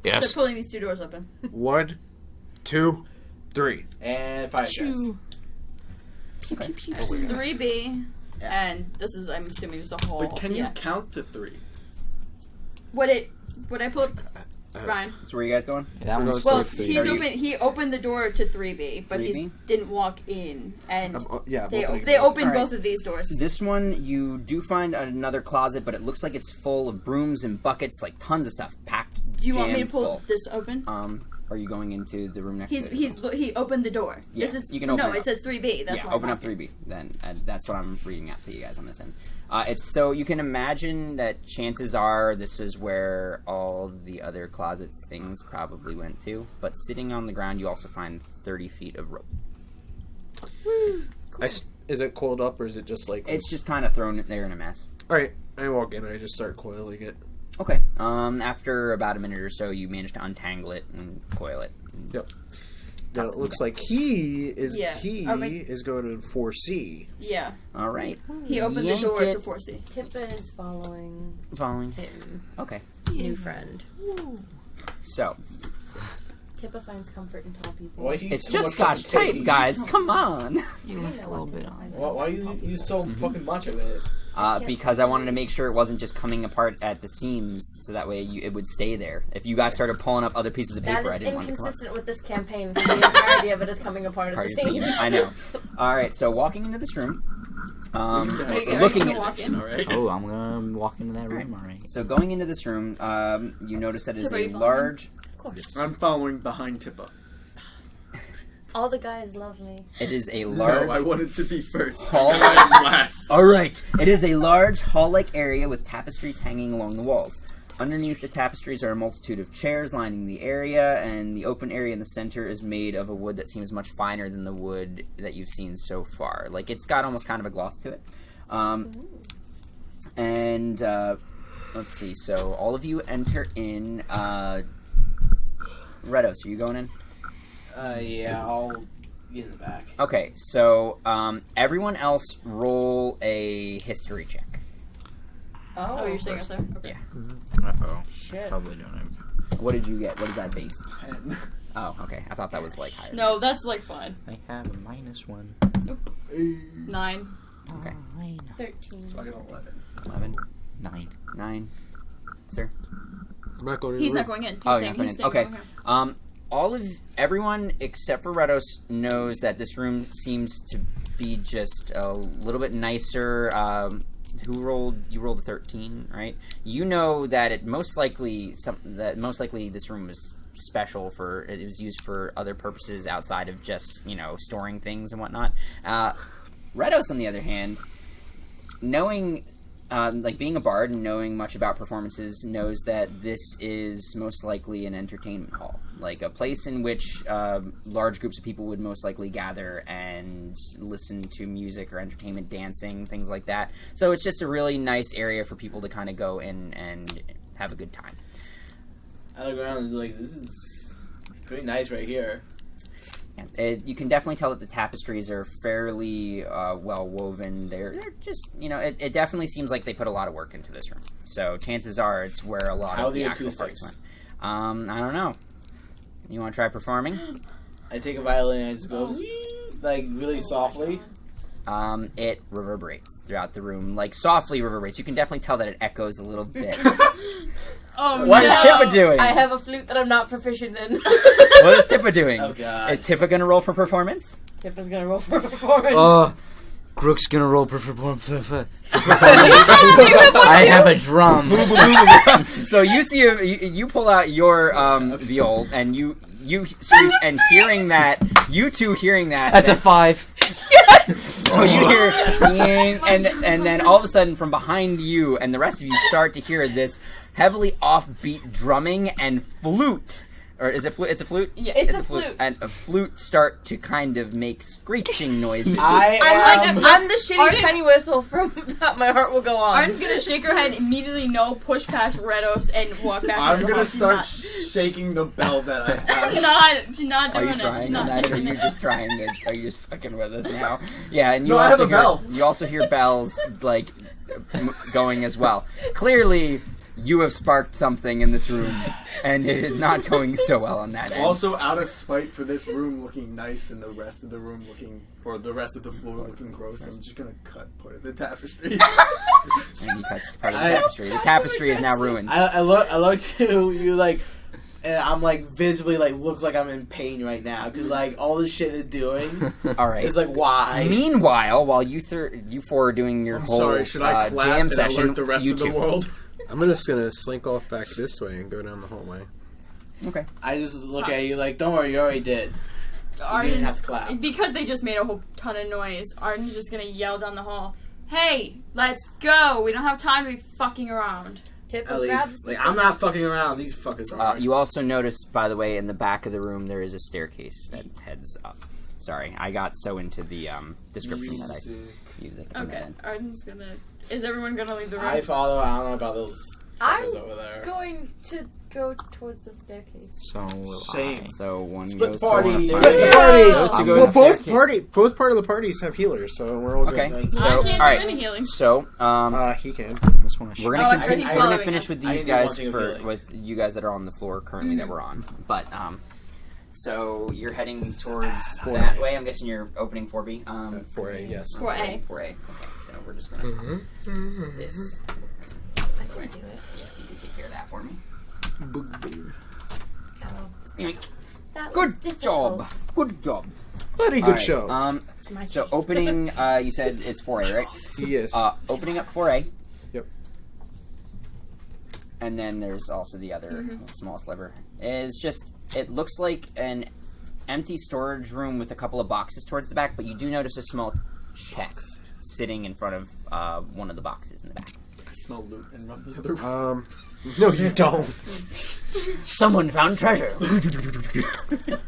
They're pulling these 2 doors open. 1, 2, 3. And 5 shots. It's 3B, and this is, I'm assuming, just a hall. But can you count to 3? Would I pull up Ryan? So where are you guys going? That one's Well, so he opened the door to 3B, but 3B? he didn't walk in, and they opening opened Alright. both of these doors. This one, you do find another closet, but it looks like it's full of brooms and buckets, like tons of stuff packed. Do you want me to jammed pull full. this open? Are you going into the room next to it? He opened the door. Yeah, This is you can open no, it it up. says 3B. That's why open I'm up asking. 3B. Then that's what I'm reading out to you guys on this end. It's so you can imagine that chances are this is where all the other closets things probably went to. But sitting on the ground, you also find 30 feet of rope. Is it coiled up or is it just like? It's just kind of thrown there in a mess. All right. I walk in and I just start coiling it. Okay. After about a minute or so, you manage to untangle it and coil it. Yep. Now it looks like he is Alright. is going to 4C. Yeah, All right. he opened Yank the door it. to 4C. Tippa is following Following. him. Okay. New friend. So Tippa finds comfort in tall people. Why you it's so just much Scotch fucking tape, guys. Come on. You left a little bit on. Why you use so fucking much of it? Because I wanted to make sure it wasn't just coming apart at the seams, so that way it would stay there. If you guys started pulling up other pieces of paper, That I is didn't want to come up. inconsistent with this campaign. The entirety of it is coming apart at Apart the at the seams. seams. I know. All right, so walking into this room, Are looking you at gonna walk in? Alright. Oh, I'm gonna walk into that room already. so going into this room, you notice that it is Tippa, you a following? large. Of course. I'm following behind Tippa. All the guys love me. It is a No, I large wanted to be first. hall. I'm last. All right, it is a large hall-like area with tapestries hanging along the walls. Underneath the tapestries are a multitude of chairs lining the area, and the open area in the center is made of a wood that seems much finer than the wood that you've seen so far. Like, it's got almost kind of a gloss to it. Let's see, so all of you enter in. Redos, are you going in? Yeah, I'll get in the back. Okay, so everyone else roll a history check. Oh, you're staying up there? Okay. Yeah. Uh-oh. Shit. Probably don't have... What did you get? What is that base? 10. Oh, okay. I thought that was like higher. No, that's like fine. I have a -1. 9. Okay. 13. So I got 11. 11, 9. 9. Sir? I'm not going to He's the not room. going in. He's Oh, staying, you're he's not staying going in. over here. Everyone except for Redos knows that this room seems to be just a little bit nicer. You rolled a 13, right? You know that it most likely this room was special for it was used for other purposes outside of just, storing things and whatnot. Redos, on the other hand, knowing being a bard and knowing much about performances, knows that this is most likely an entertainment hall, like a place in which large groups of people would most likely gather and listen to music or entertainment, dancing, things like that. So it's just a really nice area for people to kind of go in and have a good time. I look around and is like, this is pretty nice right here. You can definitely tell that the tapestries are fairly well woven. They're just, it definitely seems like they put a lot of work into this room. So chances are it's where a lot of the actual parties went. I don't know. You want to try performing? I take a violin and I just go, like, really softly. It reverberates throughout the room, like softly reverberates. You can definitely tell that it echoes a little bit. Oh, What is no. Tippa doing? I have a flute that I'm not proficient in. What is Tippa doing? Oh, God. Is Tippa going to roll for performance? Tippa's gonna roll for performance. Grook's gonna roll performance. I have a drum. So you see, you pull out your viol, and and hearing that, you two hearing that. That's a 5. So you hear, and then all of a sudden from behind you and the rest of you start to hear this heavily offbeat drumming and flute. Or is it flute? It's a flute? Yeah, it's a flute. And a flute start to kind of make screeching noises. I'm the shitty penny whistle from That My Heart Will Go On. Arden's gonna shake her head, immediately no, push past Redos, and walk back. I'm gonna start shaking the bell that I have. She's not doing Are you trying? it. Are you just trying to? Are you just fucking with us now? Yeah, and you No, I also have a bell. You also hear bells like going as well. Clearly, you have sparked something in this room, and it is not going so well on that end. Also, out of spite for this room looking nice and the rest of the room looking, or the rest of the floor looking gross, I'm just gonna cut part of the tapestry. And he cuts part of the tapestry. The tapestry is now ruined. I look to you like, and I'm like visibly like looks like I'm in pain right now because like all the shit they're doing. All right. It's like why? Meanwhile, while you four are doing your whole Sorry, should I clap jam and session, alert the rest you of the two. world? I'm just gonna slink off back this way and go down the hallway. Okay. I just look at you like, don't worry, you already did. You didn't have to clap. Because they just made a whole ton of noise, Arden's just gonna yell down the hall, "Hey, let's go! We don't have time to be fucking around." Tippa grabs like I'm not fucking around. These fuckers are. You also notice, by the way, in the back of the room there is a staircase that heads up. Sorry, I got so into the description that I used it. Okay, Arden's gonna... Is everyone gonna leave the room? I follow. I don't know about those fuckers over there. Going to go towards the staircase. So will Same. So one Split goes party. to Split the party. Those two go to Well, the staircase. both part of the parties have healers, so we're all good. Okay. I So can't do all right. any healing. So He can. this one. we're Oh, gonna I said he's we're gonna following finish us. with I these didn't do guys one thing of for healing. with you guys that are on the floor currently that we're on. But so you're heading towards that way. I'm guessing you're opening 4B. 4A, yes. 4A. 4A. Okay. So we're just gonna this. I can do it. Yeah, you can take care of that for me. Oh, Yoink. that was Good difficult. job. Good job. Bloody All good right, show. My So turn. opening, you said it's 4A, right? Yes. Opening up 4A. Yep. And then there's also the other small sliver. Is just, it looks like an empty storage room with a couple of boxes towards the back, but you do notice a small chest sitting in front of one of the boxes in the back. I smell loot and run the other way. No, you don't. Someone found treasure.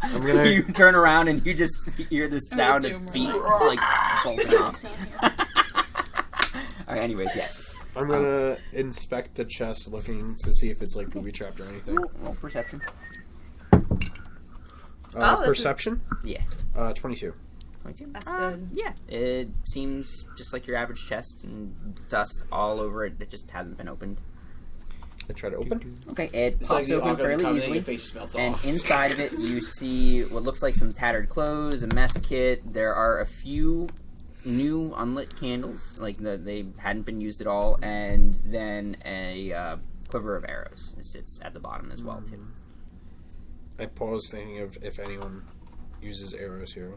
I'm gonna. You turn around and you just hear the sound of assume we're feet like- like bolting off. Alright, anyways, yes. I'm gonna inspect the chest, looking to see if it's like booby trapped or anything. Roll perception. that's Perception. Yeah. 22. 22. That's good. Yeah. It seems just like your average chest and dust all over it that just hasn't been opened. I try to open. Okay, it It's pops like the open Agoreth fairly comes in, easily. your face just melts And off. inside of it, you see what looks like some tattered clothes, a mess kit. There are a few new unlit candles, like they hadn't been used at all, and then a quiver of arrows. It sits at the bottom as well, too. I pause, thinking of if anyone uses arrows here.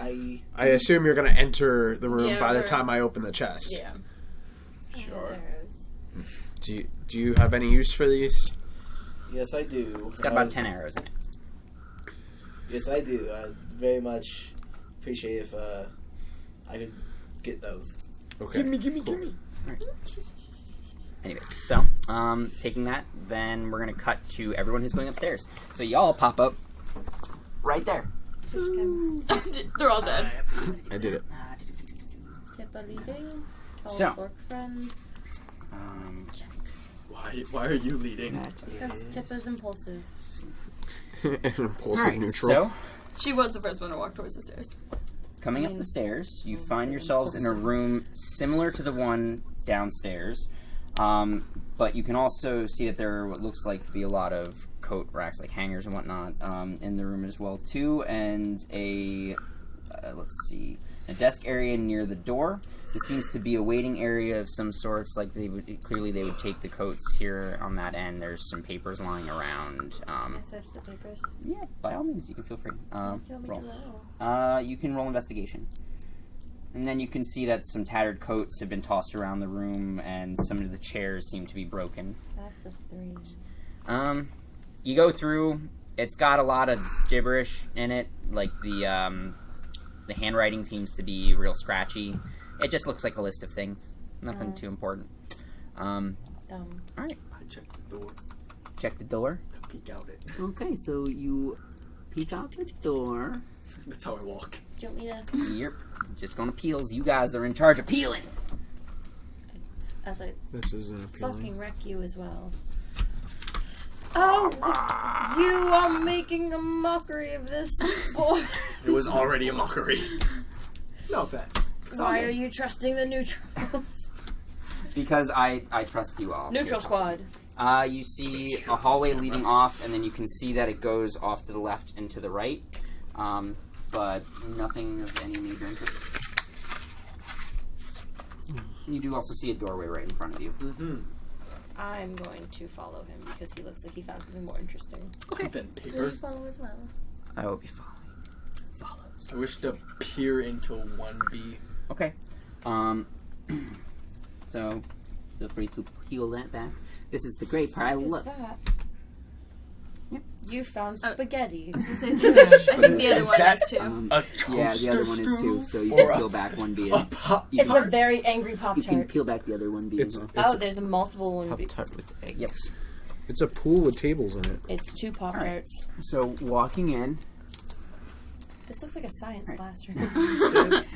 I I assume you're gonna enter the room Yeah, by the we're- time I open the chest. Yeah. sure. Do you have any use for these? Yes, I do. It's got about 10 arrows in it. Yes, I do. I very much appreciate if I could get those. Okay. Gimme. Anyways, so, taking that, then we're going to cut to everyone who's going upstairs. So y'all pop up right there. They're all dead. I did it. Tippa leading. Tall So. orc friend. Why are you leading? Because Tippa's impulsive. Impulsive Alright, neutral. so, She was the first one to walk towards the stairs. coming I up mean, the stairs, you it's find good yourselves in a impulsive. room similar to the one downstairs, but you can also see that there are what looks like to be a lot of coat racks, like hangers and whatnot, in the room as well too, and a desk area near the door. This seems to be a waiting area of some sorts. Like they would take the coats here on that end. There's some papers lying around. Can I search the papers? Yeah, by all means, you can feel free. Tell me Roll. to roll. You can roll investigation. And then you can see that some tattered coats have been tossed around the room, and some of the chairs seem to be broken. That's a 3. You go through. It's got a lot of gibberish in it. Like the handwriting seems to be real scratchy. It just looks like a list of things. Nothing too important. Dumb. All right. I checked the door. Check the door. Peek out it. Okay, so you peek out the door. That's how I walk. Do you want me to... Yep. Just gonna peels. You guys are in charge of peeling. As I This isn't appealing. fucking wreck you as well. Oh! You are making a mockery of this boy. It was already a mockery. No offense. Why are you trusting the neutrals? Because I trust you all. Neutral squad. You see a hallway leading off, and then you can see that it goes off to the left and to the right. But nothing of any major interest. You do also see a doorway right in front of you. Mm-hmm. I'm going to follow him because he looks like he found something more interesting. Okay. Then Will paper. you follow as well? I will be following. Follows. I wish to peer into 1B. Okay. So, feel free to peel that back. This is the great part. I love. that? Yep. You found spaghetti. I think the other one is too. A Yeah, the other one is too. So you Or can a- peel back one B. A You It's can, a very angry Pop you can Tart. peel back the other one B. It's, as well. it's, Oh, there's a multiple one. Pop Tart with eggs. Yep. it's a pool with tables in it. It's 2 Pop All right. Tarts. So walking in, This looks like a science Right. classroom.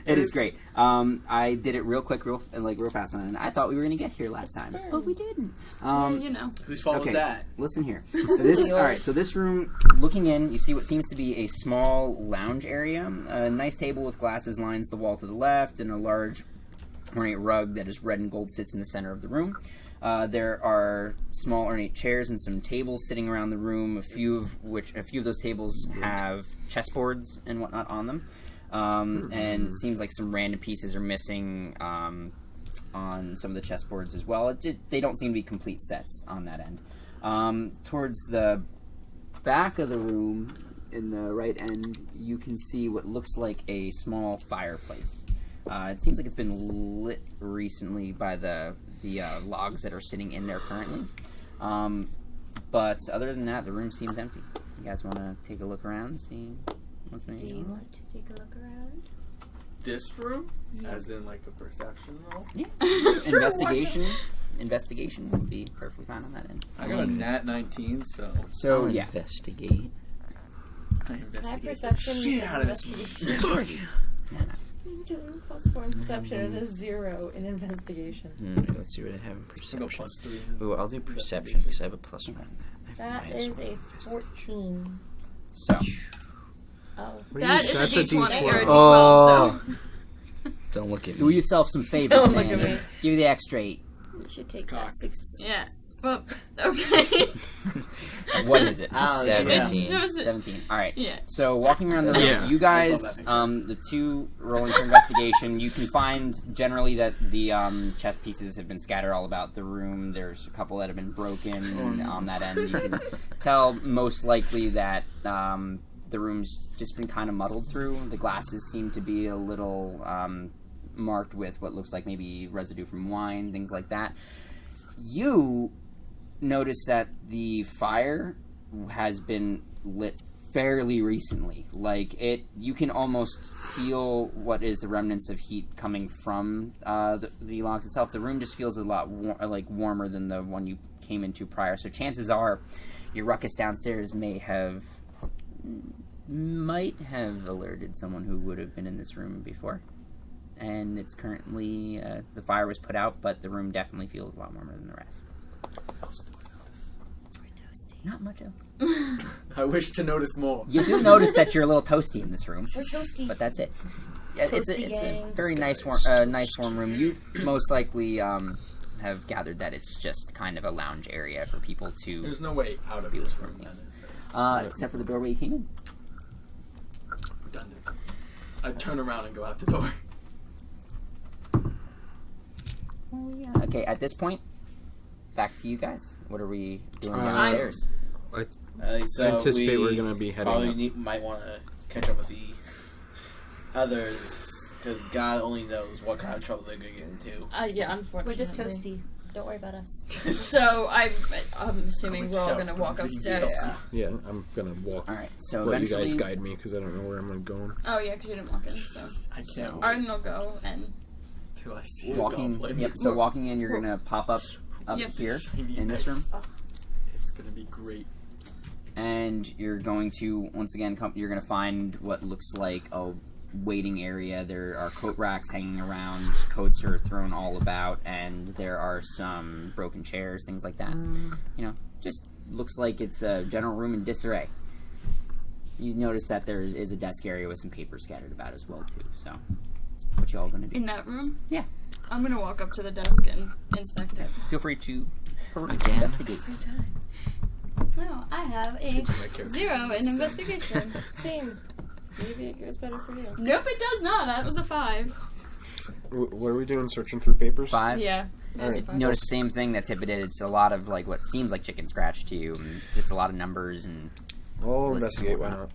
it is great. I did it real quick, real fast, and I thought we were gonna get here last time, but we didn't. You know. Whose fault was Okay. that? Listen here. So this, all right. So this room, looking in, you see what seems to be a small lounge area. A nice table with glasses lines the wall to the left, and a large ornate rug that is red and gold sits in the center of the room. There are small ornate chairs and some tables sitting around the room. A few of those tables have chessboards and whatnot on them. And it seems like some random pieces are missing on some of the chessboards as well. They don't seem to be complete sets on that end. Towards the back of the room, in the right end, you can see what looks like a small fireplace. It seems like it's been lit recently by the logs that are sitting in there currently. But other than that, the room seems empty. You guys want to take a look around, see what's Do you want to take a look around? This room? Yeah. As in like a perception roll? Yeah. Sure, Investigation would be perfectly fine on that end. I got a nat 19, so So I'll yeah. investigate. I Can I investigate the perception? shit out of this investigation? Yeah, no. +4 in perception and a 0 in investigation. Let's see what I have in I go perception. +3. Ooh, I'll do perception because I have a +1. I have That minus is 1 a investigation. 14. So Oh. That is That's a a D20 or a D12. D12, Oh. so. Don't look at me. do yourself some favors, Don't look man. at me. Give you the extra 8. You should take Cock. that 6. Yeah. Well, okay. What is it? Oh, 17. That was it. 17. All right. Yeah. So walking around the room, Yeah. you I guys, saw that the two rolling for investigation, you can find generally that the chess pieces have been scattered all about the room. There's a couple that have been broken on that end. You can tell most likely that the room's just been kind of muddled through. The glasses seem to be a little marked with what looks like maybe residue from wine, things like that. You notice that the fire has been lit fairly recently. Like you can almost feel what is the remnants of heat coming from the logs itself. The room just feels a lot warmer than the one you came into prior. So chances are, your ruckus downstairs might have alerted someone who would have been in this room before. And it's currently the fire was put out, but the room definitely feels a lot warmer than the rest. Not much else. I wish to notice more. You do notice that you're a little toasty in this room, We're toasty. but that's it. Yeah, it's a Toasty very nice, warm room. You most likely have gathered that it's just kind of a lounge area for people to, There's no way out of this room then, is there? except for the doorway you came in. Redundant. I turn around and go out the door. Oh yeah. Okay, at this point, back to you guys. What are we doing I'm- downstairs? So I anticipate we we're going to be heading probably up. might want to catch up with the others because God only knows what kind of trouble they're going to get into. Yeah, unfortunately. We're just toasty. Don't worry about us. So I'm assuming we're all gonna walk upstairs. Yeah, I'm gonna walk. All right, so Let you eventually, guys guide me because I don't know where I'm going. Oh yeah, because you didn't walk in. So I can't Arden will go and till I see a walking. goblin. Yep. So walking in, you're gonna pop up Yep. here Shiny in this room, It's gonna be great. and you're going to once again you're gonna find what looks like a waiting area. There are coat racks hanging around, coats are thrown all about, and there are some broken chairs, things like that. You know, just looks like it's a general room in disarray. You notice that there is a desk area with some paper scattered about as well too. So, what y'all gonna do? in that room. Yeah. I'm gonna walk up to the desk and inspect it. Feel free to Again? investigate. No, I have a 0 in investigation. Same. Maybe it goes better for you. Nope, it does not. That was a 5. What are we doing? Searching through papers? 5. Yeah. That was a 5. You notice the same thing that Tippa did. It's a lot of like what seems like chicken scratch to you, and just a lot of numbers and. I'll lists and investigate. Why whatnot.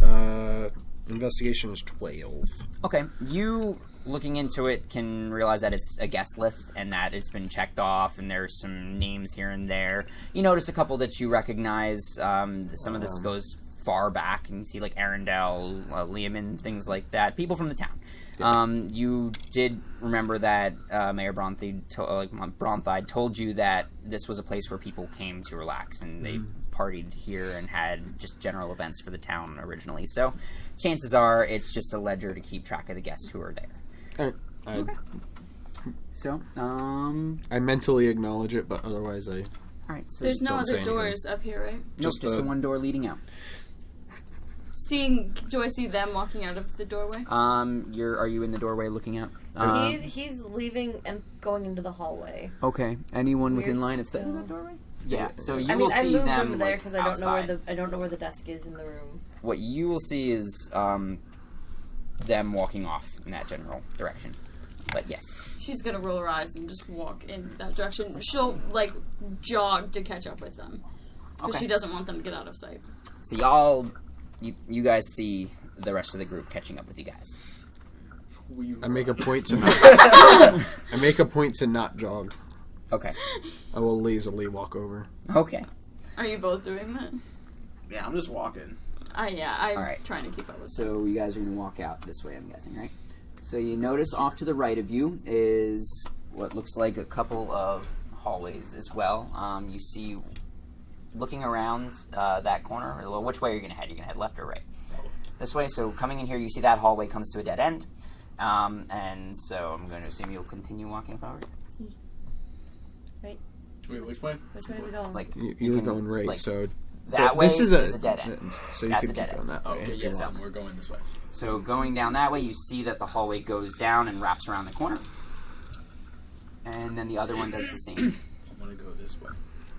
not? Investigation is 12. Okay, you looking into it can realize that it's a guest list and that it's been checked off, and there's some names here and there. You notice a couple that you recognize. Some of this goes far back, and you see like Arundel, Leoman, things like that. People from the town. You did remember that Mayor Bronthide told you that this was a place where people came to relax, and they partied here and had just general events for the town originally. So chances are it's just a ledger to keep track of the guests who are there. Okay. So, I mentally acknowledge it, but otherwise I... Alright, so There's no Don't say other doors up here, right? just the one door leading out. Do I see them walking out of the doorway? Are you in the doorway looking out? He's leaving and going into the hallway. Okay. Anyone We're within line of still- sight? Doorway? Yeah. So you I will mean, I see moved them over there like, because I don't know where outside. I don't know where the desk is in the room. What you will see is them walking off in that general direction. But yes. She's gonna roll her eyes and just walk in that direction. She'll, like, jog to catch up with them. Because Okay. she doesn't want them to get out of sight. So you guys see the rest of the group catching up with you guys. I make a point to not... I make a point to not jog. Okay. I will lazily walk over. Okay. Are you both doing that? Yeah, I'm just walking. Yeah, I'm Alright. trying to keep up with So you guys are going to walk out this way, I'm guessing, right? So you notice off to the right of you is what looks like a couple of hallways as well. You see, looking around that corner, well, which way are you going to head? You're going to head left or right? This way. So coming in here, you see that hallway comes to a dead end. And so I'm going to assume you'll continue walking forward. Wait, which way? Which way are we going? Like You were can, going right, like, so... that way this is a dead end. So you That's could a dead keep end. going that way. Okay, if you yes, want. then we're going this way. So going down that way, you see that the hallway goes down and wraps around the corner. And then the other one does the same. I'm gonna go this way.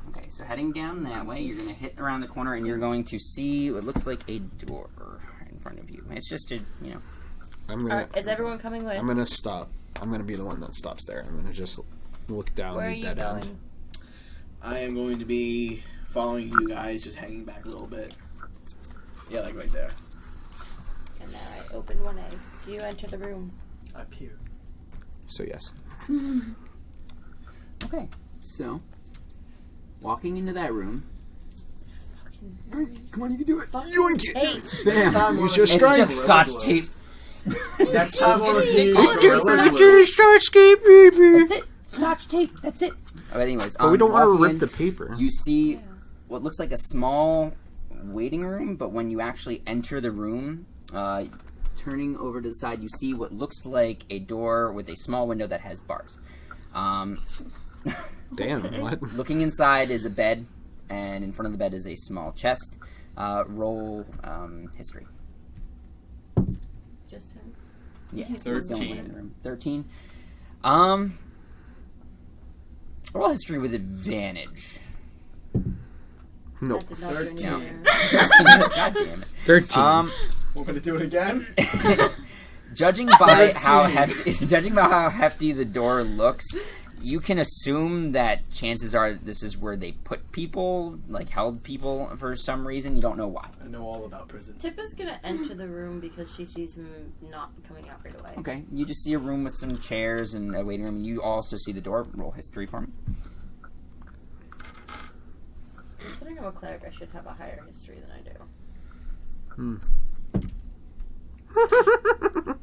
Okay, so heading down that way, you're going to hit around the corner, and you're going to see what looks like a door in front of you. It's just a, I'm gonna... Is everyone coming with? I'm gonna stop. I'm gonna be the one that stops there. I'm gonna just look down Where are the you dead going? end. I am going to be following you guys, just hanging back a little bit. Yeah, like right there. And now I open one egg. Do you enter the room? Up here. So yes. Okay, so walking into that room. Come on, you can do it. Hey, Bam! Use your It's strength. just scotch tape. Next time on the team. That's it. Scotch tape. That's it. But anyways, But we don't want to walking rip in, the paper. You see what looks like a small waiting room, but when you actually enter the room, turning over to the side, you see what looks like a door with a small window that has bars. Damn, what? Looking inside is a bed, and in front of the bed is a small chest. Roll history. just him. Yeah, He's the only one 13. in the room. 13. Roll history with advantage. No. That did not bring me No. there. God damn it. 13. We're gonna do it again. Judging by how hefty the door looks, You can assume that chances are this is where they put people, like held people for some reason. You don't know why. I know all about prison. Tippa's gonna enter the room because she sees him not coming out right away. Okay, you just see a room with some chairs and a waiting room. And you also see the door. Roll history for me. Considering I'm a cleric, I should have a higher history than I do.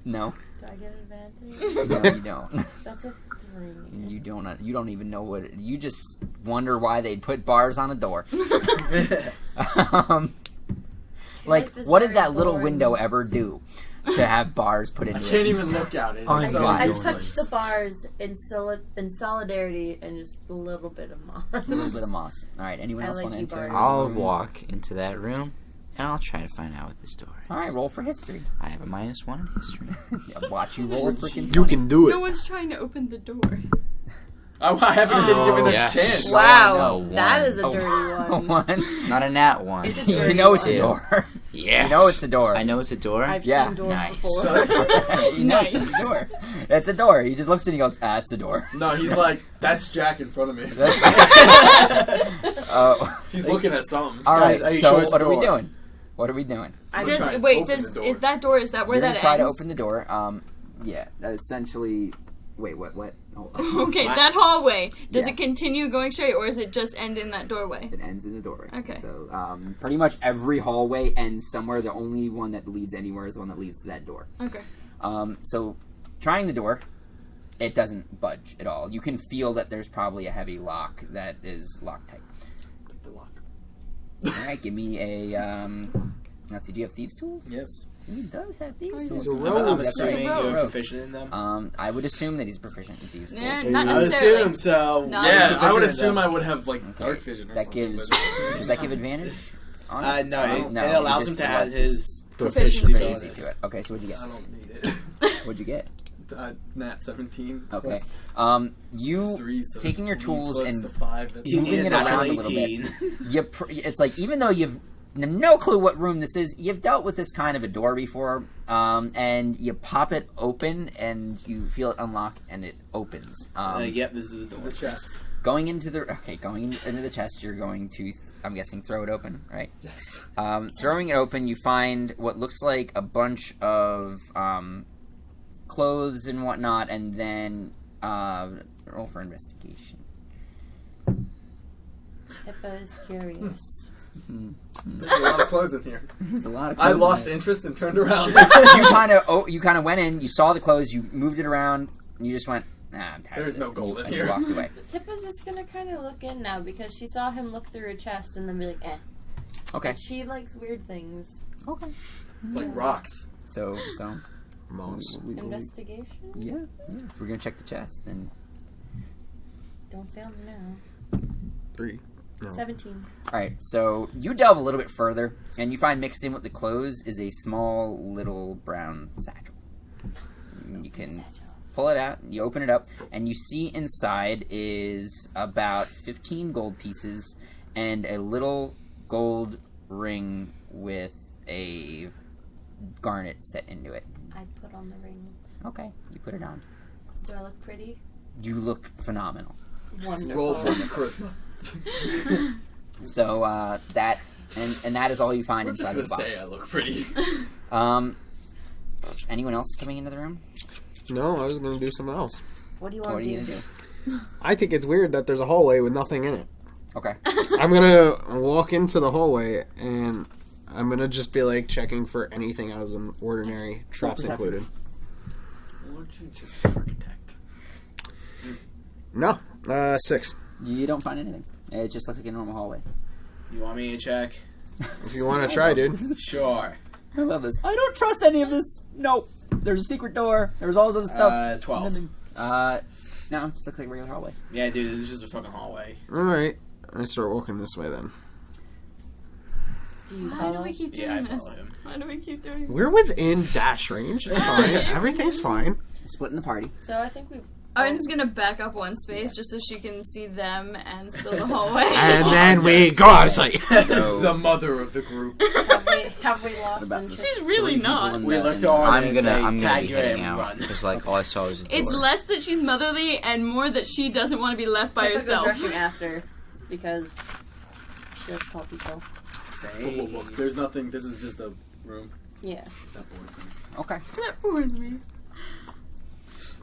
No. Do I get advantage? No, you don't. That's a 3. You don't even know what. You just wonder why they'd put bars on a door. Like, what did that little window ever do to have bars put into it? I can't even look at it. Oh, So I God. touched the bars in solidarity and just a little bit of moss. A little bit of moss. All right. Anyone I else like want to you, enter? Bart. I'll walk into that room, and I'll try to find out what this door is. All right. Roll for history. I have a -1 in history. Yeah, watch you roll a freaking. You can do No it. one's trying to open the door. I haven't been given a yes. chance. Wow, No, that one. is a dirty one. One. Not a nat 1. It's a You dirty know it's a one. door. Yes. You know it's a door. I know it's a door. I've Yeah, seen doors nice. before. You know it's a door. It's a door. He just looks and he goes, it's a door. No, he's like, that's Jack in front of me. Oh. He's looking at something. All right. Guys, are you So sure it's what a are we door? doing? What are we doing? I Just- just try to Wait, open the door. is that door? Is that where You're that gonna try ends? to open the door. Yeah. Essentially. Wait. What? Oh. Okay, that hallway. Does Yeah. it continue going straight, or is it just end in that doorway? It ends in the doorway. Okay. So pretty much every hallway ends somewhere. The only one that leads anywhere is the one that leads to that door. Okay. So trying the door, it doesn't budge at all. You can feel that there's probably a heavy lock that is Loctite. The lock. All right, give me a. Let's see. Do you have thieves' tools? Yes. He does have thieves' Oh, tools. he's a I'm rogue. assuming That's right. you're proficient in them. I would assume that he's proficient in thieves' tools. Nah, not I would necessarily. assume so. No. Yeah, I Proficient would in assume them. I would have like Okay. dark vision or That something. gives. but- Does that give advantage? on it? No, Oh, it allows him just to add just his Proficiency. proficiency crazy to it. Okay, so what'd you I get? don't need it. What'd you get? Nat 17. Okay. plus You 3, so taking it's your 20 tools plus and the 5. That's You moving need it a around natural a little bit. 18. it's like even though you've no clue what room this is, you've dealt with this kind of a door before, and you pop it open and you feel it unlock and it opens. Yep, this is the door. the chest. Going into the chest, you're going to, I'm guessing, throw it open, right? Yes. Throwing it open, you find what looks like a bunch of clothes and whatnot, and then roll for investigation. Pippa is curious. There's a lot of clothes in here. There's a lot of I clothes lost in interest and turned around. you kind of went in, you saw the clothes, you moved it around, and you just went, I'm tired There's of this. no gold in and you here. walked away. Pippa's just gonna kind of look in now because she saw him look through her chest and then be like, eh. Okay. She likes weird things. Okay. like rocks. So Moss. Investigation? yeah. We're gonna check the chest, then. Don't fail me now. 3. No. 17. All right, so you delve a little bit further, and you find mixed in with the clothes is a small little brown satchel. You can pull it out, you open it up, and you see inside is about 15 gold pieces and a little gold ring with a garnet set into it. I put on the ring. Okay, you put it on. Do I look pretty? You look phenomenal. Wonderful. Roll for charisma. So that and that is all you find I'm just inside gonna the box. say I look pretty. Anyone else coming into the room? No, I was going to do something else. What do you What want are to you do? gonna do? I think it's weird that there's a hallway with nothing in it. Okay. I'm going to walk into the hallway and I'm going to just be like checking for anything out of the ordinary, traps perception. included. Why don't you just architect? No, 6. You don't find anything. It just looks like a normal hallway. You want me to check? If you want to try, dude. Sure. I love this. I don't trust any of this. Nope. There's a secret door. There's all this other stuff. 12. No, it just looks like a regular hallway. Yeah, dude, this is just a fucking hallway. Alright, I start walking this way then. Do you Why do follow? we keep doing Yeah, I this? follow him. Why do we keep doing this? We're within dash range. It's fine. Everything's fine. Splitting the party. So I think Arden's gonna back up one space just so she can see them and still the hallway. And then we go out of sight. The mother of the group. Have we lost interest? She's really not. We looked on I'm and gonna be tag you heading and out run. because like all I saw was a door. It's less that she's motherly and more that she doesn't want to be left by Tippa goes herself. rushing after because she has tall people. Look, there's nothing. This is just a room. Yeah. That bores me. Okay. That bores me.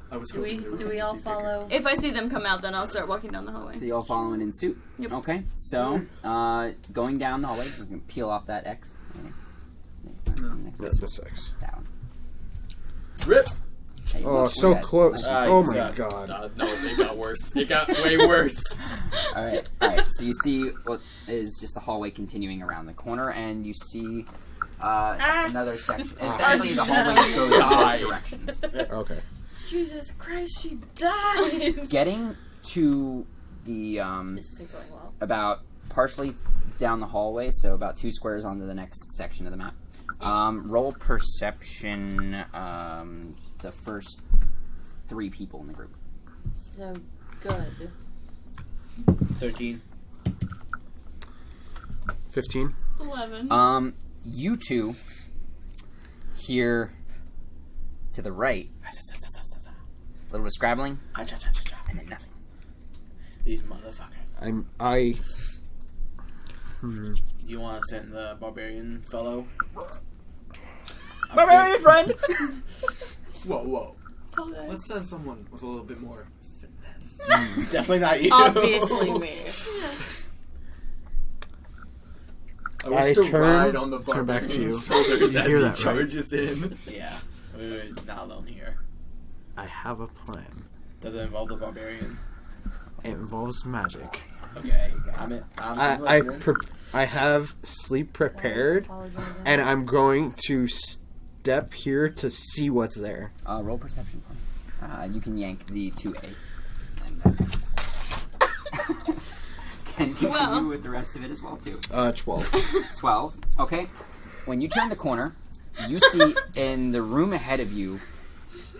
I was Do we hoping there would all be bigger. follow? If I see them come out, then I'll start walking down the hallway. So you all following in suit? Yep. Okay. So, going down the hallway, we can peel off that X. That's the 6. Down. Rip. Okay, Oh, look, so we're good. close. Ah, Oh you my suck. god. No, it got worse. It got way worse. All right. So you see what is just the hallway continuing around the corner, and you see another section. It's actually the hallway just goes in both directions. Okay. Jesus Christ, she died! Getting to the This isn't going well. about partially down the hallway, so about 2 squares onto the next section of the map. Roll perception. The first 3 people in the group. So good. 13. 15. 11. You two hear to the right a little bit of scrabbling, and then nothing. These motherfuckers. You want to send the barbarian fellow? Barbarian friend. Whoa. Let's send someone with a little bit more finesse. Definitely not you. Obviously me. I wish to ride on the turn back to you. shoulders You as hear he that, right? charges in. Yeah, we're not alone here. I have a plan. Does it involve the barbarian? It involves magic. Okay, I'm listening. I have sleep prepared, and I'm going to step here to see what's there. Roll perception. You can yank the 2A. And continue Well. with the rest of it as well, too. 12. 12. Okay. When you turn the corner, you see in the room ahead of you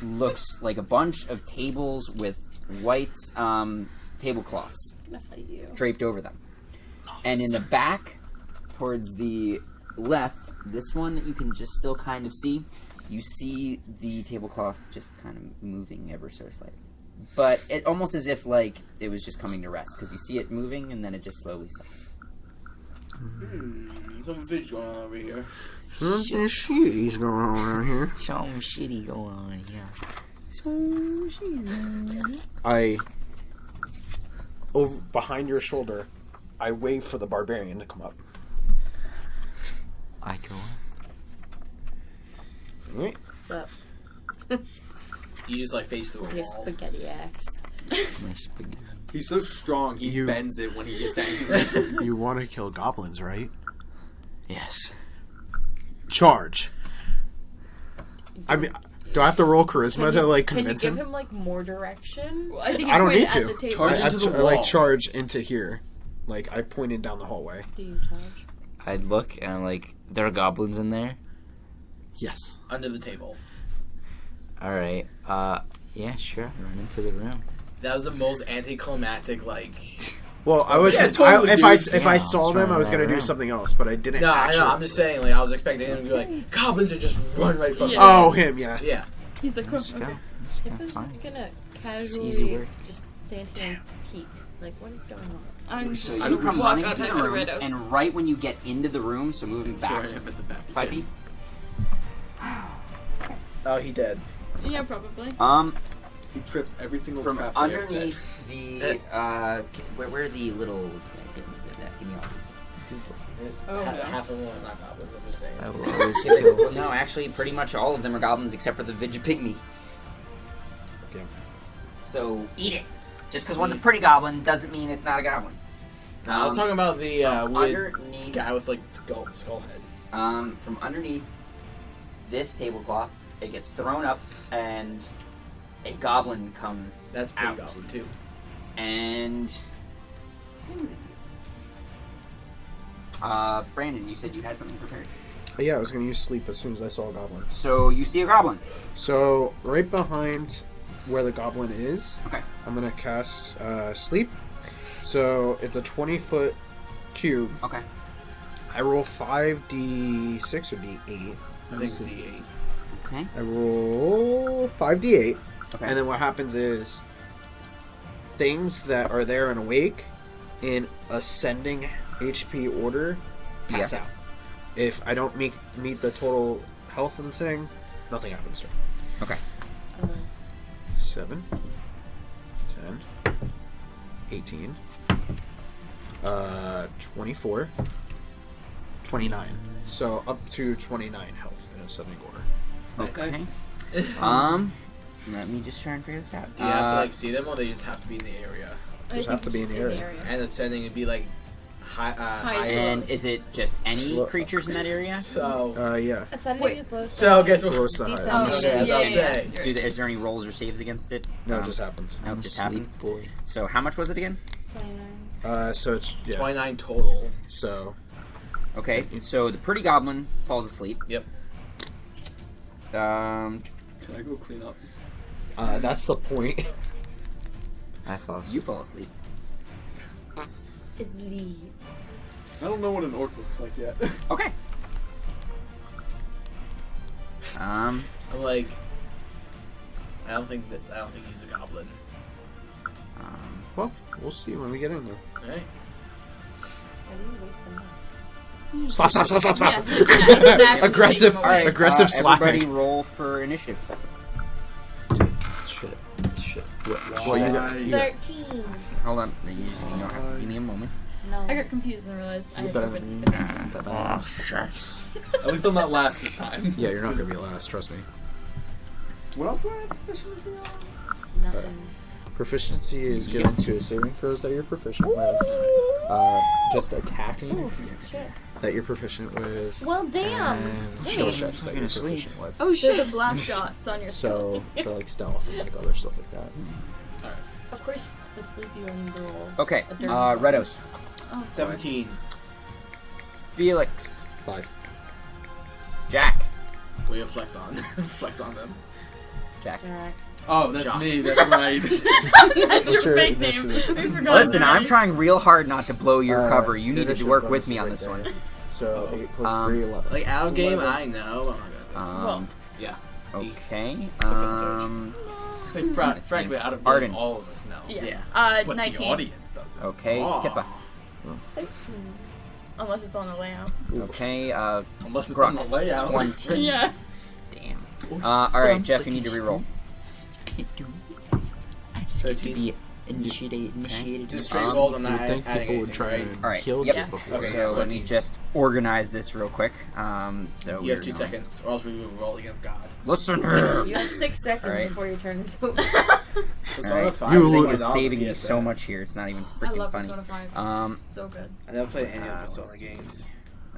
looks like a bunch of tables with white tablecloths I'm gonna fight you. draped over them. And in the back, towards the left, this one that you can just still kind of see, you see the tablecloth just kind of moving ever so slightly. But it almost as if like it was just coming to rest, because you see it moving and then it just slowly stops. Something fish going on over here. Something shitty's going on around here. Something shitty going on, yeah. Over behind your shoulder, I wave for the barbarian to come up. I go Right. So, You just like face through a your wall. spaghetti axe. my spaghetti. He's so strong, he You- bends it when he gets angry. You want to kill goblins, right? Yes. Charge. I mean, do I have to roll charisma to like convince Can you give him? him like more direction? I think I don't pointed need at to. the table. Charge I into the like wall. charge into here. Like I pointed down the hallway. Do you charge? I'd look and I'm like, there are goblins in there? Yes. Under the table. Alright. Yeah, sure. Run into the room. That was the most anticlimactic, like... Well, I was Yeah, totally, if dude. I Yeah, saw let's them, run I was gonna right do around. something else, but I didn't. No, I actually. know, I'm just saying, like, I was expecting him to be like, goblins are just run right from Yeah. Oh, him, yeah. Yeah. He's like, Let's go. okay. Let's go. Tippa's Fine. just gonna easy casually work. just stand here and peek. Like, what is going on? I'm just So gonna you come walk running out into next the to room, Ritos. and right when you get into the room, so moving Here back I am at the back. 5 feet. Oh, he dead. Yeah, probably. He trips every single From trap they have set. underneath the where are the little give me all these Half of them are not goblins, I'm just saying. I will always guys. kill. Well, no, actually, pretty much all of them are goblins except for the Vigipygmy. Okay. So eat it. Just because one's a pretty goblin doesn't mean it's not a goblin. No, I was talking about the weird Underneath, guy with, like, skull head. from underneath this tablecloth, it gets thrown up, and a goblin comes That's pretty out goblin, too. and swings at you. Brandon, you said you had something prepared. Yeah, I was gonna use sleep as soon as I saw a goblin. So you see a goblin. So right behind where the goblin is. Okay. I'm gonna cast sleep. So it's a 20-foot cube. Okay. I roll 5d6 or d8. I think it's D8. Okay. I roll 5d8. Okay. And then what happens is things that are there and awake in ascending HP order pass out. If I don't meet the total health of the thing, nothing happens to it. Okay. 7, 10, 18, 24, 29. So up to 29 health in ascending order. Okay. Let me just try and figure this out. Do you have to like see them, or they just have to be in the area? Just have to be in the area. And ascending would be like high. And is it just any creatures in that area? So yeah. Ascending is low. So guess what? Close to high. Decent. Oh, Okay, yeah, I'll yeah, say. yeah. Is there any rolls or saves against it? No, it just happens. Oh, it just happens. boy. So how much was it again? 29. So it's 29 total. So Okay, so the pretty goblin falls asleep. Yep. Can I go clean up? that's the point. I fall asleep. You fall asleep. Sleep. I don't know what an orc looks like yet. Okay. I'm like, I don't think he's a goblin. Well, we'll see when we get in there. Alright. Slap. Yeah, it's actually Aggressive. taking him away. Aggressive slapping. Everybody roll for initiative. Shit. Well, you got. 13. Hold on. You don't have to give me a moment. No. I got confused and realized I had better opened. At least I'm not last this time. Yeah, you're not gonna be last. Trust me. What else do I have proficiency on? Nothing. Proficiency is given to saving throws that you're proficient with. Just attacking Shit. that you're proficient with. Well, damn. And skill Wait. checks that you're proficient with. Oh shit! The black dots on your skills. So for like stealth and like other stuff like that. Of course, the sleepy one roll. Okay. A dirty Redos. Oh, of 17. Felix. 5. Jack. We have flex on. Flex on them. Jack. Jack. Oh, that's Jock. me. That's right. course. That's your your fake name. initiative? We forgot. Listen, I'm already. trying real hard not to blow your cover. You your need to initiative work with bonus me is on right this there. one. So 8 plus 3, 11. Like our game, 11. I know. I'm not gonna. Well, Yeah. Okay. Like, frankly, out of Arden. all of us know. yeah. But 19. the audience doesn't. Okay. Aw. Tippa. Unless it's on the layout. Okay. Unless it's Grok. on the layout. 20. Yeah. Damn. Alright, Jeff, you need to reroll. To be initiated. Just straight rolls. I'm You'd not think adding people would anything, try right? and Alright, kill yep. you before. Okay. So let me just organize this real quick. So You have we're 2 going- seconds, or else we will roll against God. Listen here. You have 6 seconds Alright. before your turn is over. Persona Alright. 5 You thing is was saving me awesome. so much here. It's not even I freaking love funny. Persona 5. So good. I never played any of Persona games.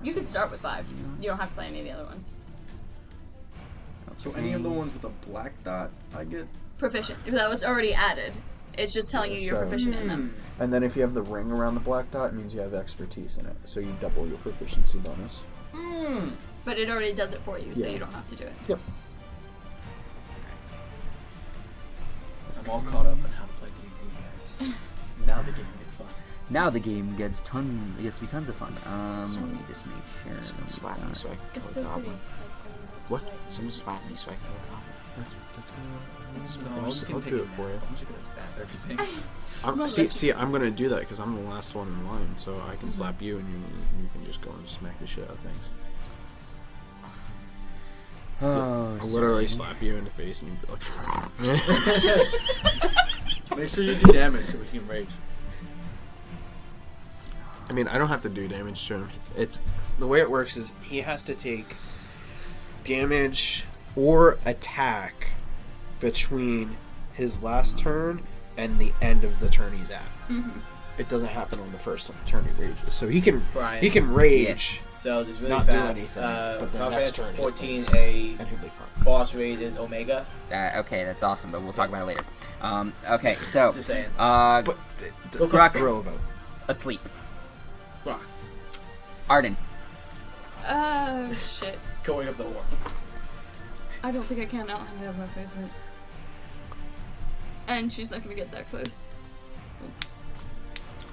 You could start with 5. You don't have to play any of the other ones. So any of the ones with a black dot, I get. Proficient. That was already added. It's just telling you you're So- proficient in them. And then if you have the ring around the black dot, it means you have expertise in it. So you double your proficiency bonus. But it already does it for you, so Yeah. you don't have to do it. Yep. I'm all caught up in how to play D&D, guys. Now the game gets fun. Now the game gets to be tons of fun. Let me just make sure. Someone slap me so I can kill It's a so pretty. goblin. What? Someone slap me so I can kill a goblin. I'll do it for you. I'm just gonna stab everything. I'm gonna do that because I'm the last one in line, so I can slap you and you can just go and smack the shit out of things. Oh, I'll literally slap you in the face and you'd be like. Make sure you do damage so we can rage. I mean, I don't have to do damage to him. It's the way it works is he has to take damage or attack between his last turn and the end of the turn he's at. It doesn't happen on the first turn he rages, so he can rage So just really not do fast. anything. But the Final next Fantasy turn 14, and he'll be fine. boss raid is Omega. okay, that's awesome, but we'll talk about it later. Okay, so Just saying. But Grok throw vote. asleep. Rock. Arden. Oh, shit. Going up the wall. I don't think I can now. I have my movement. and she's not gonna get that close.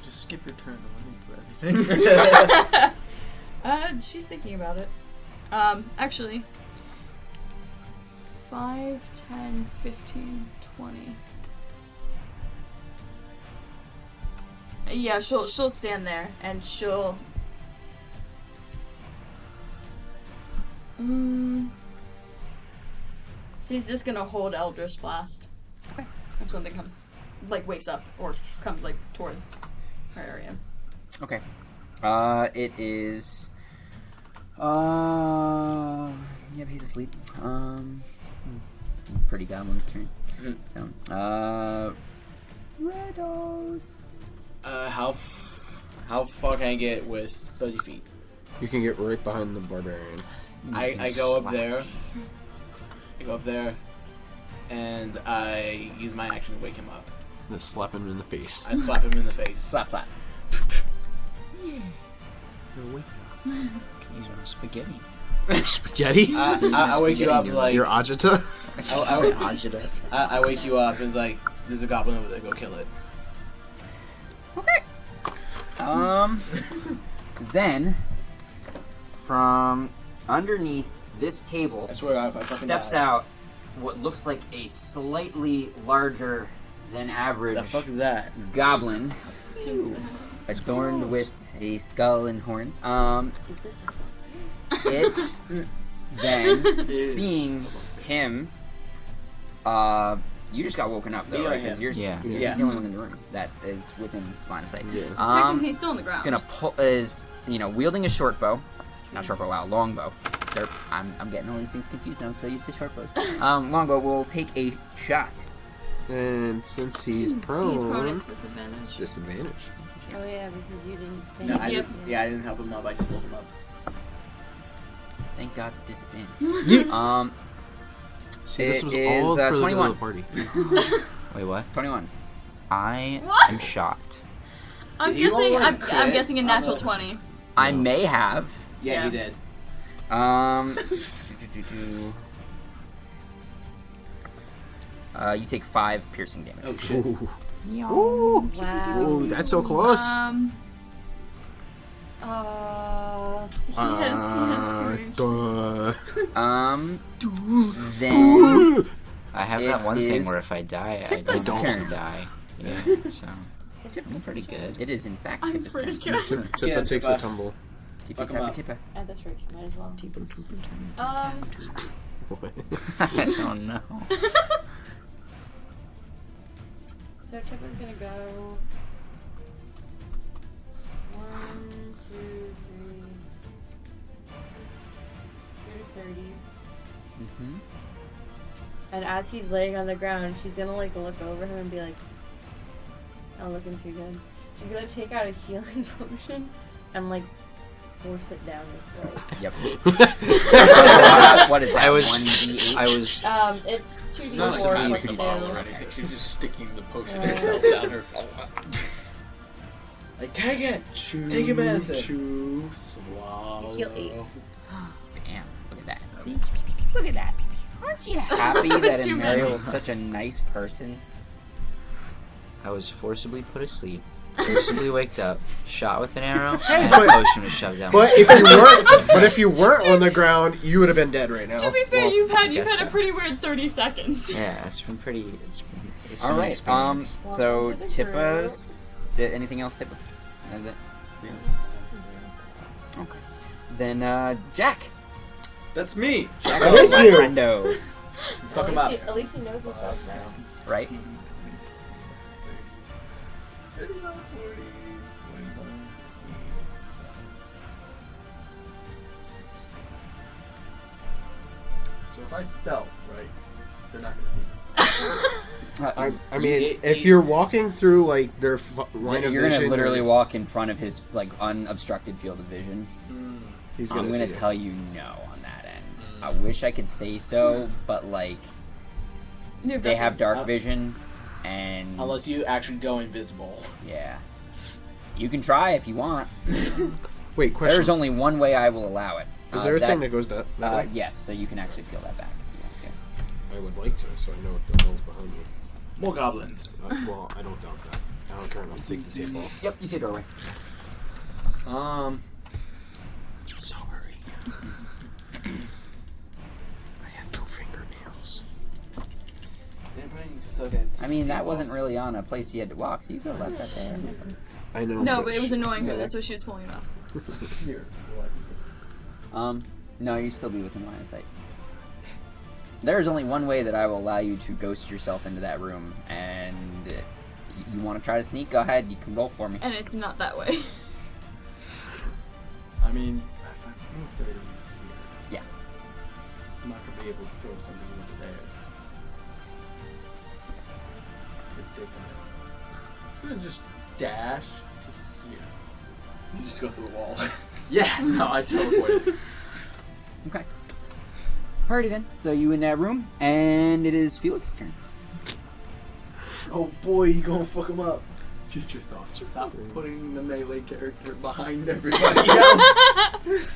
Just skip your turn and let me do everything. She's thinking about it. Actually, 5, 10, 15, 20. Yeah, she'll stand there and she'll. She's just gonna hold Eldritch Blast. Okay. If something comes, wakes up or comes towards her area. Okay. It is. Yeah, he's asleep. Pretty goblin's turn. So, Redos. How far can I get with 30 feet? You can get right behind the barbarian. I go up there. I go up there, and I use my action to wake him up. Just slap him in the face. I slap him in the face. Slap, slap. Use my spaghetti. Spaghetti? I wake you up like... Your agita? I wake you up and it's like, there's a goblin over there, go kill it. Okay. Then, from underneath this table, I swear to God, if I fucking steps die. out what looks like a slightly larger than average The fuck is that? goblin, adorned with a skull and horns. Is this It then seeing him, you just got woken up though, right? Because he's the only one in the room that is within line of sight. Technically, he's still on the ground. He's gonna pull, wielding a short bow, not short bow, long bow. I'm getting all these things confused now. I'm so used to short bows. Longbow will take a shot. And since he's prone, it's disadvantage. Disadvantage. Oh yeah, because you didn't stay. No, I didn't help him up. I just woke him up. Thank God for disadvantage. See, this was all is, for the 21. party. Wait, what? 21. I am shocked. I'm Did he roll guessing. like I'm crit guessing a on natural the- 20. I may have. Yeah, he did. You take 5 piercing damage. Oh shit. Ooh. Wow. Ooh, that's so close. He has 2 Then I have It that one thing is where if I die, I Tippa's don't turn. die. Yeah, so it's pretty good. it is in fact I'm Tippa's pretty turn. good. Tippa takes a tumble. Tippa, Fuck him tappa, up. tippa. Oh, that's right. Might as well. I don't know. So Tippa's gonna go 1, 2, 3. Let's go to 30. Mm-hmm. And as he's laying on the ground, she's gonna look over him and be like, "Not looking too good." She's gonna take out a healing potion and force it down his throat. Yep. What is that? I was, 1d8? It's 2d4 Not plus with the 2. bottle or anything. She's just sticking the potion Yeah. itself down her. Like, take it! Chew, Take your medicine. Chew, swallow. Heal 8. Damn, look at that. See? Look at that. Aren't you happy that too Mariel many. is such a nice person? I was forcibly put asleep, forcibly waked up, shot with an arrow, Hey, and but- a potion was shoved down. But if you weren't on the ground, you would have been dead right now. To be fair, Well, you've had guess a so. pretty weird 30 seconds. Yeah, it's been pretty. It's been All an right. experience. So Welcome to the Tippa's. Anything else, Tippa? That's it. Okay. Then Jack. That's me. Jack, I miss my you. friendo. Fuck him up. At least he knows himself now. Right. 39, 40, 21. So if I stealth, right, they're not gonna see me. I mean, if you're walking through their line of You're gonna vision, literally then walk in front of his unobstructed field of vision. he's I'm gonna gonna see tell you no on that end. I wish I could say so, but they have dark vision, and Unless you actually go invisible. yeah, you can try if you want. it. Wait, question. There's only one way I will allow it. Is there a thing that goes that way? Yes, so you can actually peel that back if you want to. I would like to, so I know what the hell's behind me. More goblins. Well, I don't doubt that. I don't care enough to take the tape off. Yep, you see a doorway. Sorry. I had no fingernails. I mean, that wasn't really on a place you had to walk, so you could have left that there. I know. No, but it was annoying her. That's why she was pulling it off. Here. No, you'd still be within line of sight. There's only one way that I will allow you to ghost yourself into that room, and you want to try to sneak? Go ahead, you can roll for me. And it's not that way. I mean, if I move 30 here, Yeah. I'm not gonna be able to throw something over there. Ridiculous. I'm gonna just dash to here. You just go through the wall. Yeah, no, I teleported. Okay. Alrighty then. So you in that room, and it is Felix's turn. Oh boy, you gonna fuck him up. Future thoughts. Stop putting the melee character behind everybody else.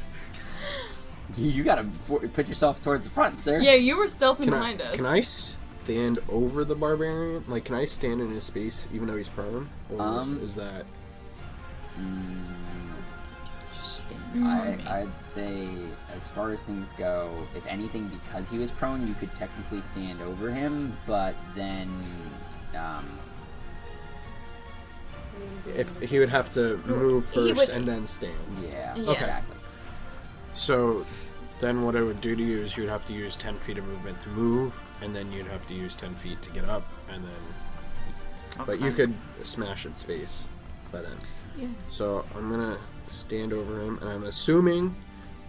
You gotta put yourself towards the front, sir. Yeah, you were stealthing behind us. Can I stand over the barbarian? Like, can I stand in his space even though he's prone? Or is that... Just stand on me. I'd say, as far as things go, if anything, because he was prone, you could technically stand over him, but then... If he would have to move first and then stand. Yeah, Yeah. exactly. So then what I would do to you is you'd have to use 10 feet of movement to move, and then you'd have to use 10 feet to get up, and then... But you could smash its face by then. Yeah. So I'm going to stand over him, and I'm assuming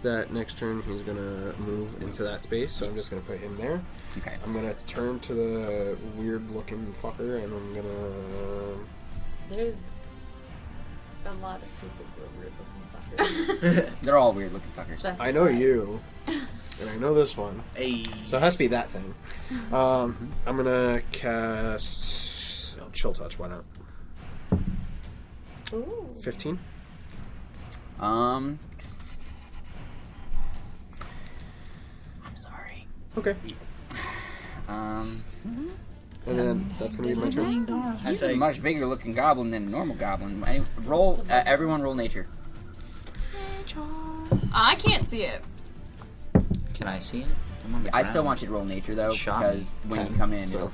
that next turn he's going to move into that space, so I'm just going to put him there. Okay. I'm going to turn to the weird-looking fucker, and I'm going to... There's a lot of people who are weird looking fuckers. They're all weird looking fuckers. Specify. I know you, and I know this one. Hey. So it has to be that thing. I'm gonna cast Chill Touch. Why not? Ooh. 15. I'm sorry. Okay. Yes. And then that's gonna be my turn. That's a much bigger looking goblin than a normal goblin. Roll. Everyone roll nature. I can't see it. Can I see it? I'm on the I still ground. want you to roll nature though, Shot me. because when 10, you come in, so. it'll...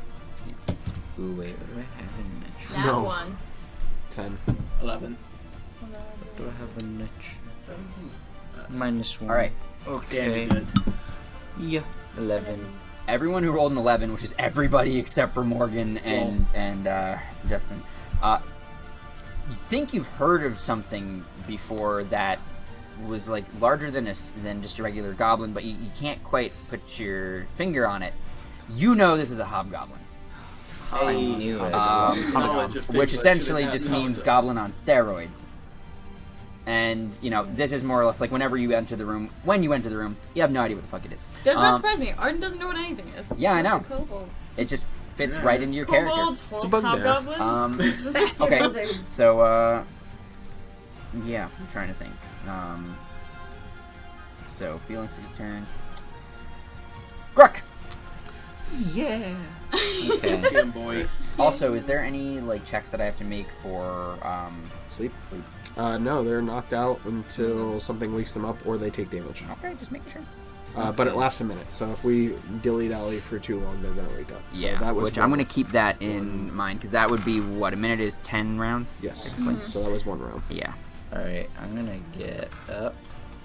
Ooh, wait, what do I have in niche? That No. one. 10. 11. What do I have in niche? 17. -1. All right. Okay. Damn good. Yeah. 11. Everyone who rolled an 11, which is everybody except for Morgan and Justin, you think you've heard of something before that was like larger than just a regular goblin, but you can't quite put your finger on it. You know this is a hobgoblin, I knew it. Knowledge of things which I essentially should've had just knowledge means of. goblin on steroids. And, you know, this is more or less like whenever you enter the room, when you enter the room, you have no idea what the fuck it is. Does not surprise me. Arden doesn't know what anything is. Yeah, I know. Kobold. It just fits right into your character. Kobolds, It's a bugbear. hobgoblins. Bastard Okay, lizard. so, yeah, I'm trying to think. So, Felix's turn. Gruck! Yeah. Okay. Get him, boy. Also, is there any, like, checks that I have to make for, Sleep? sleep? No, they're knocked out until something wakes them up or they take damage. Okay, just making sure. But it lasts a minute, so if we dilly-dally for too long, they're gonna wake up. So Yeah, that was which I'm one- going to keep that in mind, because that would be, what, a minute is 10 rounds? Yes. So that was one round. Yeah. Alright, I'm gonna get up.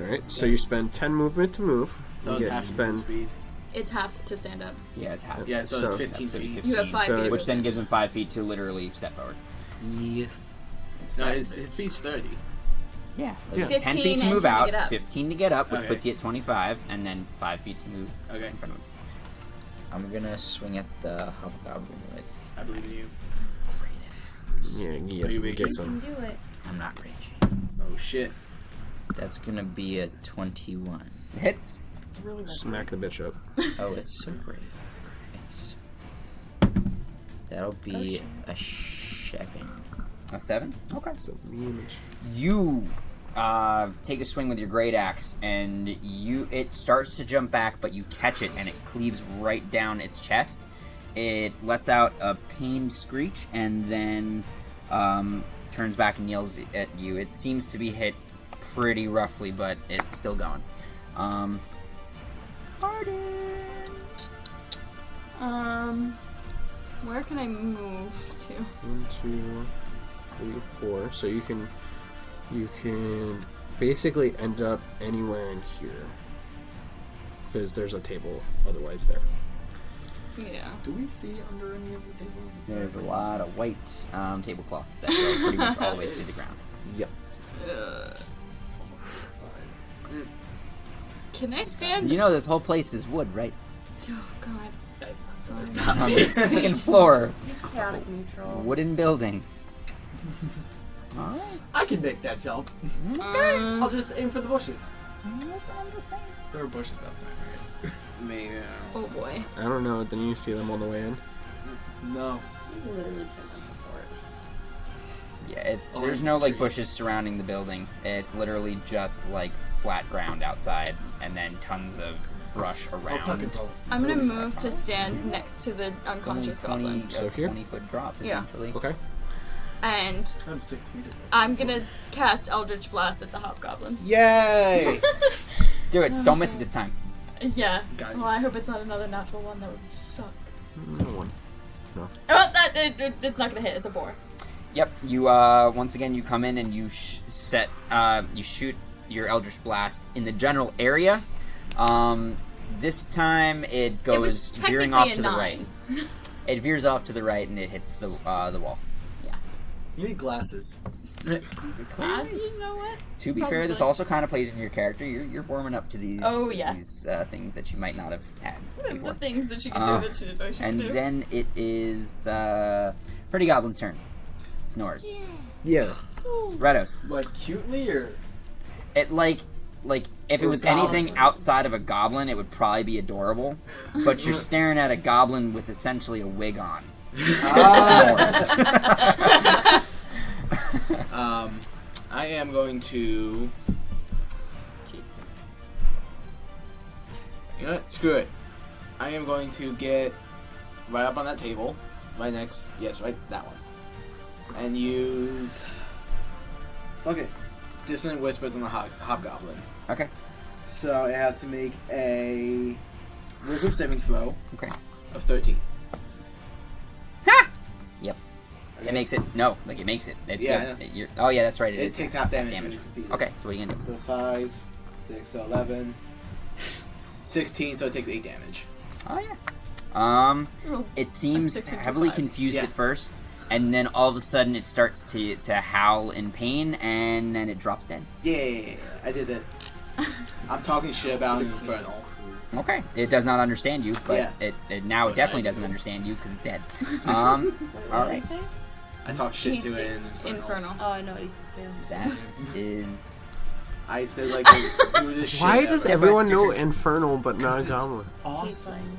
Alright, so you spend 10 movement to move. That You was get half spend speed. It's half to stand up. Yeah, it's half. Yeah, so it's So- 15 feet. You have 5 So- feet. Which then gives him 5 feet to literally step forward. Yes. No, his speed's 30. Yeah. Yeah. 10 15 feet to and move 10 to out, get up. 15 to get up, which Okay. puts you at 25, and then 5 feet to move Okay, in front of him. I'm gonna swing at the hobgoblin with. I believe in you. Yeah, Are you you making- get You some. can do it. I'm not raging. Oh shit. That's gonna be a 21. Hits. Smack the bitch up. Oh, it's so great. It's. That'll be a 7. A 7? Okay. So damage. You take a swing with your great axe, and it starts to jump back, but you catch it, and it cleaves right down its chest, it lets out a pained screech and then turns back and yells at you. It seems to be hit pretty roughly, but it's still going. Where can I move to? 1, 2, 3, 4. So you can basically end up anywhere in here because there's a table otherwise there. Yeah. Do we see under any of the tables? There's a lot of white tablecloths that go pretty much all the way to the ground. Yep. Can I stand? You know this whole place is wood, right? Oh God. On the second floor, Chaotic neutral. wooden building. Alright. I can make that jump. I'll just aim for the bushes. That's what I'm just saying. There are bushes outside, right? Maybe. Oh boy. I don't know. Didn't you see them on the way in? No. Literally came out the forest. Yeah, Oh, there's no like trees. bushes surrounding the building. It's literally just like flat ground outside, and then tons of brush Tuck around. and roll. I'm gonna move to stand next to the It's only unconscious goblin, So here? 20-foot drop Yeah. essentially. Okay. and I'm 6 feet away. I'm gonna cast Eldritch Blast at the hobgoblin. Yay! Do it. Just don't miss it this time. Yeah. Got it. Well, I hope it's not another natural one. That would suck. No one. Oh, it's not gonna hit. It's a 4. Yep. You once again you come in and you you shoot your Eldritch Blast in the general area. This time it It was goes veering off to technically the a right. 9. It veers off to the right and it hits the wall. You need glasses. You know what? To be fair, this Probably. also kind of plays into your character. You're warming up to these Oh, yeah. these things that you might not have had The before. things that you can do that she didn't know she And could do. then it is Pretty Goblin's turn. It snores. Yeah. Redos. Like cutely or It like if it Or was goblin. anything outside of a goblin, it would probably be adorable. But you're staring at a goblin with essentially a wig on. Snores. I am going to. You know what? Screw it. I am going to get right up on that table, right next. Yes, right that one, and use. Fuck it. Dissonant Whispers on the hobgoblin. Okay. So it has to make a wisdom saving throw Okay. of 13. Yep. It makes it. No, like it makes it. It's Yeah, good. Oh yeah, that's right. It is takes half damage when you succeed. Okay, so what are you gonna do? So 5, 6, so 11, 16. So it takes 8 damage. Oh yeah. Roll It seems 6 and 2 heavily 5s. confused Yeah. at first, and then all of a sudden it starts to howl in pain, and then it drops dead. Yeah, I did it. I'm talking shit about an infernal. Okay. It does not understand you, but Yeah. it now it definitely doesn't understand you because it's dead. Wait, All what did right. he say? I talk shit He's to the an infernal. Infernal. Oh, I know what he says too. That is. I said like do this shit. Why ever. does everyone know Different. infernal but not it's- goblin? Awesome.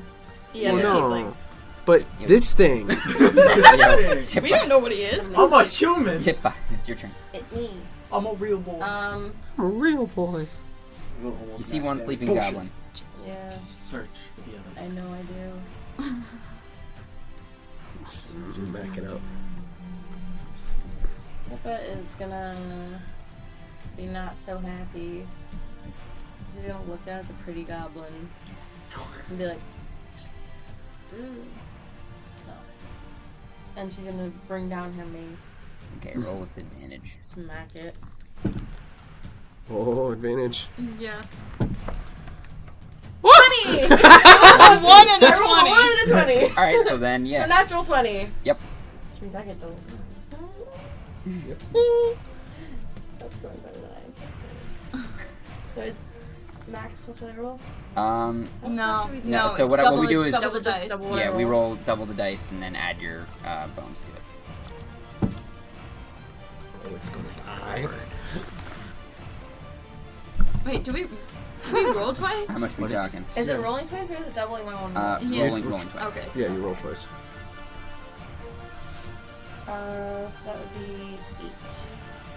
Yeah, Well, the no. tieflings. But Yep. this thing. We Tippa. don't know what he is. I'm a human. Tippa. It's your turn. It me. I'm a real boy. I'm a real boy. We'll almost You see match one that. sleeping Bullshit. goblin. Yeah, Search for the other. I know I do. Back it up. Tippa is gonna be not so happy. She's gonna look down at the pretty goblin and be like, ooh. No. And she's gonna bring down her mace. Okay, roll with advantage. Smack it. Oh, advantage. Yeah. 20! A 1 and a I rolled a 20. 1 and a 20! All right, so then A yeah. natural 20. Yep. Which means I get to. That's going better than I anticipated. So it's max plus what I roll? No, do we do? no. So it's what double we do is- double the dice. Double what I Yeah, we roll. roll double the dice and then add your bones to it. Oh, it's gonna die. Wait, do we roll twice? How much are we What is- talking? Is it rolling twice or is it doubling my one roll? Yeah. Rolling twice. Okay. Yeah, you roll twice. So that would be 8.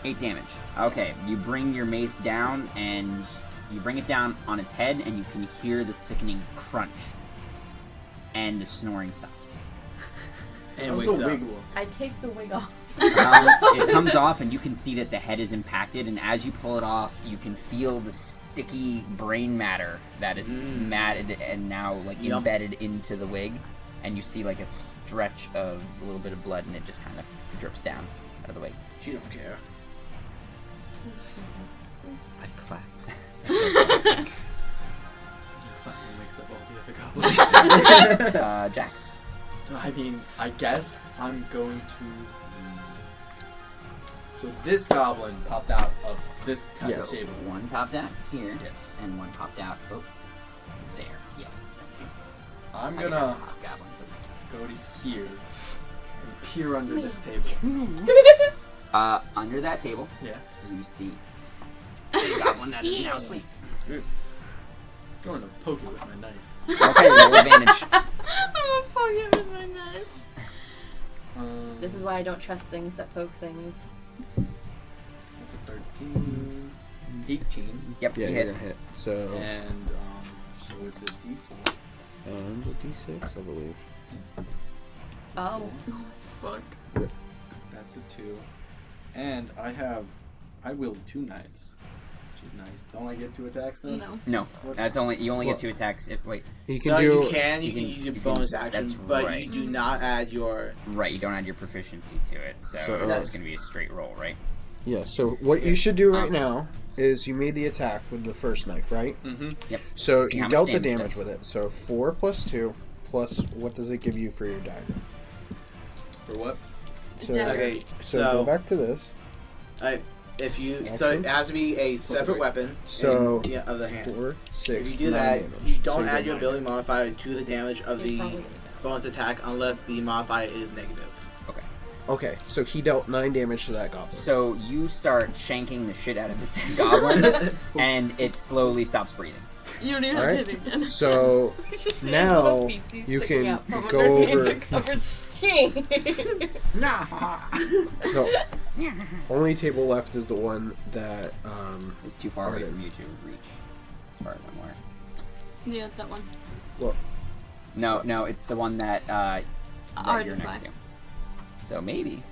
8 damage. Okay, you bring your mace down and you bring it down on its head and you can hear the sickening crunch. And the snoring stops. And How's wakes the up. wig look? I take the wig off. It comes off, and you can see that the head is impacted. And as you pull it off, you can feel the sticky brain matter that is matted and now like embedded into the wig. And you see like a stretch of a little bit of blood, and it just kind of drips down out of the wig. She don't care. I clap. Wakes up all the other goblins. Jack. I mean, I guess I'm going to. So this goblin popped out of this Yes. table. One popped out here, Yes. and one popped out there. Yes, thank you. I'm I can gonna have a hobgoblin, but- go to here. And peer under this table. Under that table, Yeah. you see a goblin that is now asleep. Going to poke it with my knife. Okay, roll advantage. I'm gonna poke it with my knife. This is why I don't trust things that poke things. That's a 13, 18, Yep, Yeah, you you're hit. gonna hit. So and so it's a D4. and a D6, I believe. Oh. Fuck. That's a 2, and I wield 2 knives, which is nice. Don't I get 2 attacks then? No. No, that's only you only get 2 attacks. If You can So do. you can use your bonus action, that's but right. you do not add your. Right, you don't add your proficiency to it, so So- it's just gonna be a straight roll, right? Yeah. So what you should do right now is you made the attack with the first knife, right? Mm-hmm. Yep. So See you how much dealt the damage damage does. with it. So 4 plus 2 plus what does it give you for your dagger? For what? So, Dagger. Okay, so so go back to this. if you Yeah, so it since- has to be a separate weapon. So- in the other hand. 4, 6, If you do 9 that, damage. you So don't you add go your 9 ability modifier to the damage of You're the probably gonna bonus attack unless the modifier is negative. Okay, so he dealt 9 damage to that goblin. So you start shanking the shit out of this dead goblin, and it slowly stops breathing. You don't even All have right. to hit again. So Just see now little feetsies you sticking can out from go underneath over. the covers. No, only table left is the one that. It's too far away Arden. from you to reach, as far as I'm aware. Yeah, that one. No, it's the one that you're Arden's next fine. to. So maybe.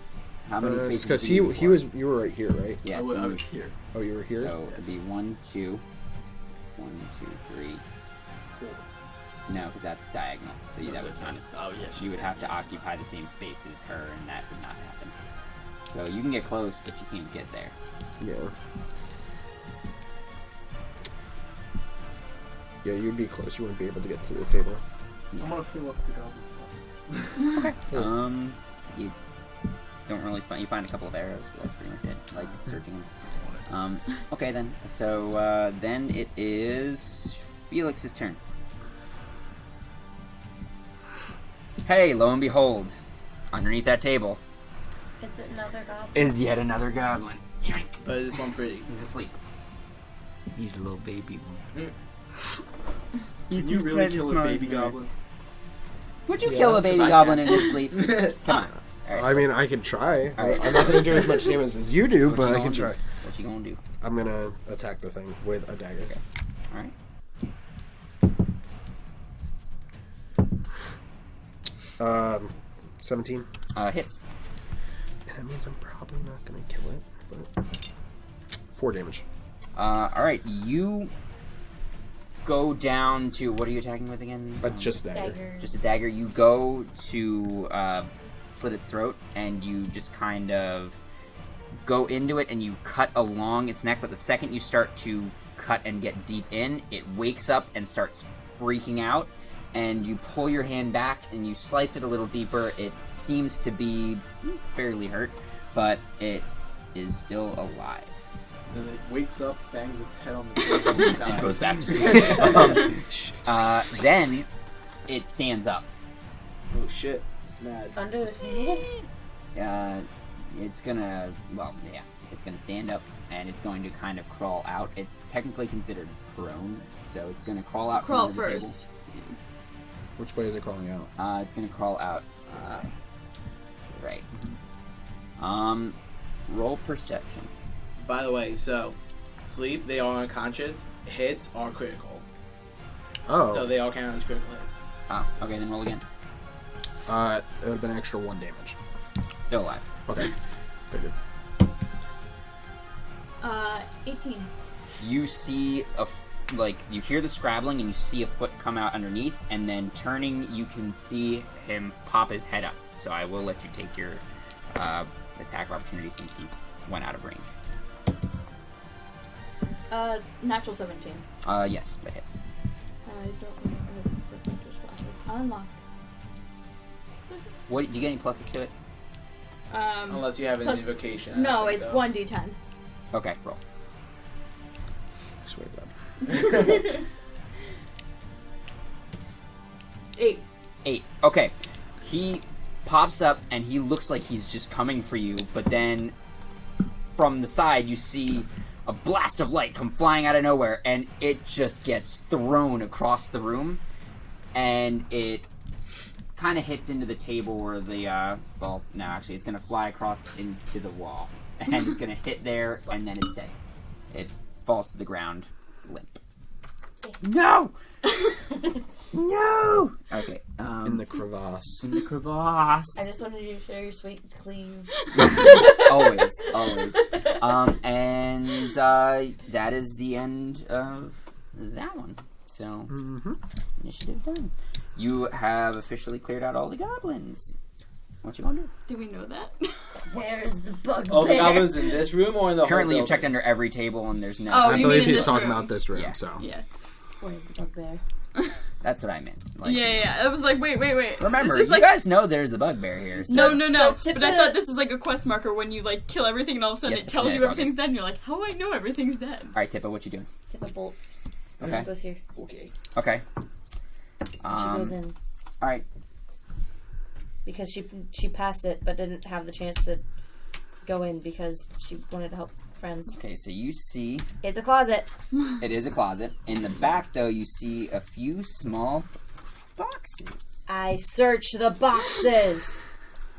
How many spaces? Because do you need he for? was you were right here, right? Yeah, I so was here. Oh, you were here. So it'd be 1, 2, 1, 2, 3. 4. No, because that's diagonal. So you'd have to kind of. Oh yeah. You would have to occupy the same space as her, and that would not happen. So you can get close, but you can't get there. Yeah. Yeah, you'd be close. You wouldn't be able to get to the table. I'm gonna fill up the goblin's pockets. Okay. You don't really find. You find a couple of arrows, but that's pretty much it. Like searching. Okay then. So then it is Felix's turn. Hey, lo and behold, underneath that table Is it another goblin? is yet another goblin. But is this one pretty? He's asleep. He's a little baby one. Can you really kill a baby goblin? Would you Yeah, kill a 'cause baby I goblin can. in his sleep? Come on. All right. I mean, I could try. All right. I'm not gonna do as much damage as you do, What but you I can gonna do? try. What you gonna do? I'm gonna attack the thing with a dagger. All right. 17. Hits. And that means I'm probably not gonna kill it, but 4 damage. All right. You go down to what are you attacking with again? Just dagger. Dagger. Just a dagger. You go to slit its throat, and you just kind of go into it, and you cut along its neck. But the second you start to cut and get deep in, it wakes up and starts freaking out. And you pull your hand back, and you slice it a little deeper. It seems to be fairly hurt, but it is still alive. Then it wakes up, bangs its head on the table, and And goes dies. back to sleep. Then it stands up. Oh shit! It's mad. Under the table? It's gonna, it's gonna stand up, and it's going to kind of crawl out. It's technically considered prone, so it's gonna crawl out. Crawl from under the first. Which way is it crawling out? table. It's gonna crawl out. Right. Roll perception. By the way, so sleep, they are unconscious. Hits are critical. Oh. So they all count as critical hits. Okay, then roll again. It would have been an extra 1 damage. Still alive. Okay. Very good. 18. You see you hear the scrabbling and you see a foot come out underneath, and then turning, you can see him pop his head up. So I will let you take your attack of opportunity since he went out of range. Natural 17. Yes, that hits. I don't remember the Hunter's glasses. Unlock. What, do you get any pluses to it? Unless you have an invocation. No, it's 1d10. Okay, roll. I swear to God. 8. 8. Okay. He pops up and he looks like he's just coming for you, but then from the side you see a blast of light come flying out of nowhere, and it just gets thrown across the room, and it kind of hits into the table where the, well, no, actually, it's going to fly across into the wall, and it's going to hit there, and then it's dead. It falls to the ground, limp. No! No! Okay, in the crevasse. In the crevasse. I just wanted you to share your sweet cleave. Always. And that is the end of that one. So, initiative done. You have officially cleared out all the goblins. What you want to do? Do we know that? Where's the bugbear? All the goblins in this room or in the Currently, whole you've checked under every table and there's no... Oh, I you believe mean in he's this talking room? about this room, Yeah. so. Yeah. Where's the bugbear? That's what I meant. Yeah. I was like, wait. Remember, Is this you guys know there's a bugbear here. So. No. So But I thought this is like a quest marker when you like kill everything and all of a sudden Yes, it tells yeah, you it's all everything's dead and you're like, how do I know everything's dead? Alright, Tippa, what you doing? Tippa bolts. Okay. Goes here. Okay. Okay. She goes in. Alright. Because she passed it, but didn't have the chance to go in because she wanted to help friends. Okay, so you see... It's a closet. It is a closet. In the back, though, you see a few small boxes. I search the boxes.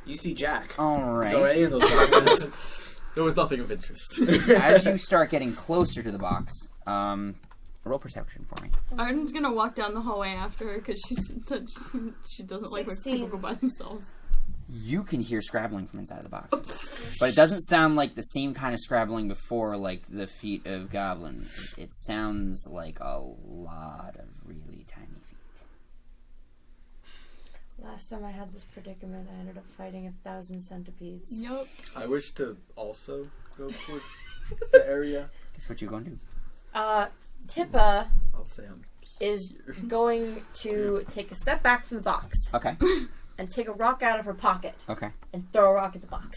You see Jack. Alright. So any of those boxes. There was nothing of interest. As you start getting closer to the box, roll perception for me. Arden's gonna walk down the hallway after her because she doesn't like when 16. people go by themselves. You can hear scrabbling from inside the box. But it doesn't sound like the same kind of scrabbling before, like the feet of goblins. It sounds like a lot of really tiny feet. Last time I had this predicament, I ended up fighting 1,000 centipedes. Nope. I wish to also go towards the area. That's what you're going to do. Tippa I'll say I'm is going to take a step back from the box Okay. and take a rock out of her pocket Okay. and throw a rock at the box.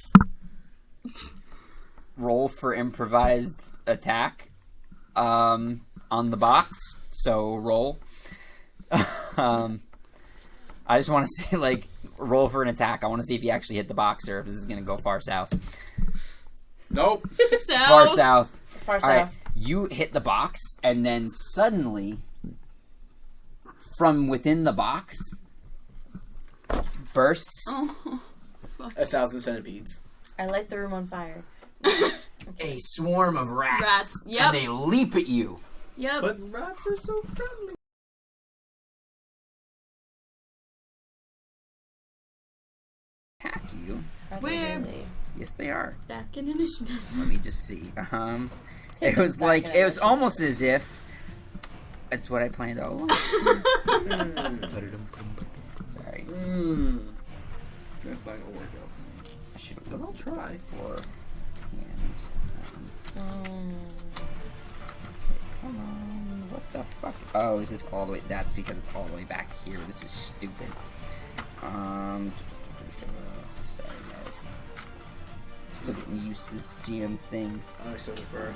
Roll for improvised attack on the box. So roll. I just want to see, like, roll for an attack. I want to see if you actually hit the box or if this is going to go far south. Nope. Far south. Far All right, south. you hit the box, and then suddenly, from within the box, bursts 1,000 centipedes. I light the room on fire. a swarm of rats. Rats, yep. And they leap at you. Yep. But rats are so friendly. Attack you. Are they Where? really? Yes, they are. Back in initiative. Let me just see. It Take was them like, back it was in. almost as if it's what I planned all along. Sorry. Just, If that will work out. I should have looked aside for. Come on. What the fuck? Oh, is this all the way? That's because it's all the way back here. This is stupid. Sorry, guys. Still getting used to this GM thing. Oh, so burn.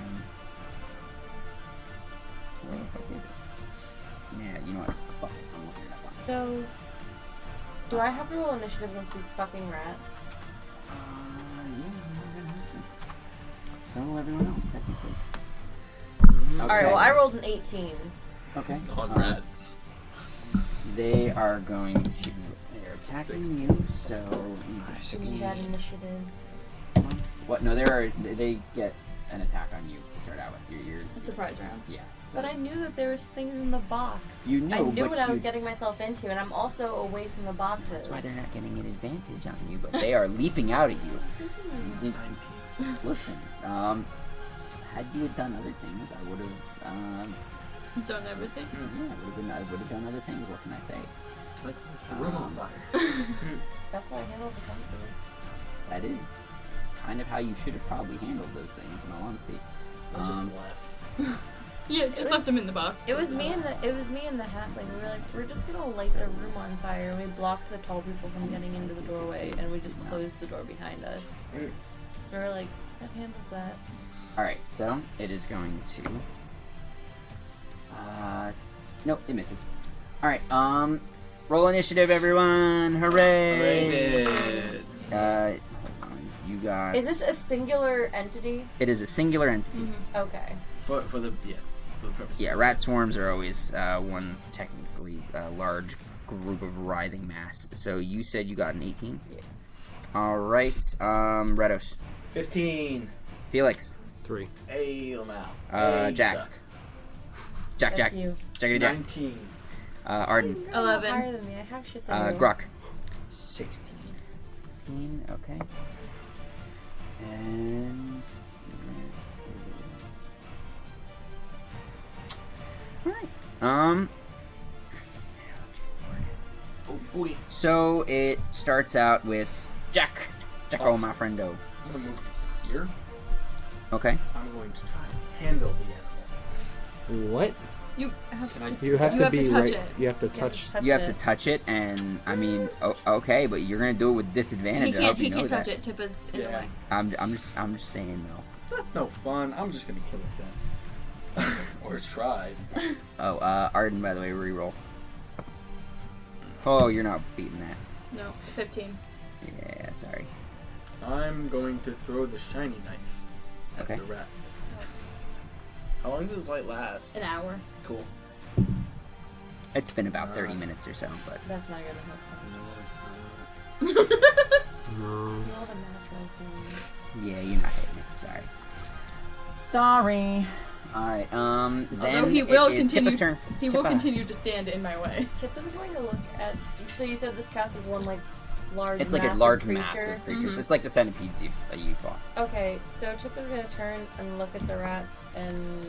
Where the fuck is it? Yeah, you know what? Fuck it. I'm looking at that one. So, do I have to roll initiative against these fucking rats? So everyone else, technically. Alright, well, I rolled an 18. Okay. On rats. They are going to. They're attacking 16. you, so. Give me that initiative. What? No, they get an attack on you to start out with. You're A surprise round. Yeah. So But I knew that there was things in the box. You knew, I knew but what I was you- getting myself into, and I'm also away from the boxes. That's why they're not getting an advantage on you, but they are leaping out at you. Listen, had you had done other things, I would have. Done everything. I would have done other things. What can I say? Like the room on fire. That's why I handled the centipedes. That is kind of how you should have probably handled those things. In all honesty, I just left. Yeah, just left them in the box. It was me and the halfling. We were like, we're just gonna light the room on fire, and we blocked the tall people from getting into the doorway, and we just closed the door behind us. We were like, that handles that. all right. So it is going to. Nope, it misses. All right. Roll initiative, everyone! Hooray! Good. Hold on. You got. Is this a singular entity? It is a singular entity. Okay. For the purpose. Yeah, rat swarms are always one technically large group of writhing mass. So you said you got an 18? Yeah. All right. Redos. 15. Felix. 3. Hey, Lamau. Jack. Suck. Jack. That's you. Jack. 19. Arden. You're a little 11. higher than me. I have shit than you. Gruck. 16. 16. Okay. And. Alright. Oh boy. So it starts out with Jack. Jacko, my friendo. I'm gonna move here. Okay. I'm going to try and handle the animal. What? You have to. You have You to have be to touch right. it. You have to touch. You have to touch it, and I mean, okay, but you're gonna do it with disadvantage. He I hope can't. you He know can't that. touch it. Tippa's in the Yeah. way. I'm just saying though. That's no fun. I'm just gonna kill it then. Or try. Oh, Arden, by the way, reroll. Oh, you're not beating that. No, 15. Yeah, sorry. I'm going to throw the shiny knife at Okay. the rats. How long does this light last? An hour. Cool. It's been about 30 minutes or so, but That's not gonna help them. No, it's not. No. Not a natural thing. yeah, you're not hitting it. Sorry. Sorry. All right. Then Although he will it is continue. Tippa's turn. He will Tippa. continue to stand in my way. Tip is going to look at. So you said this counts as one like large. It's like a massive large creature? mass of creatures. Mhm. It's like the centipedes you fought. Okay, so Tip is gonna turn and look at the rats and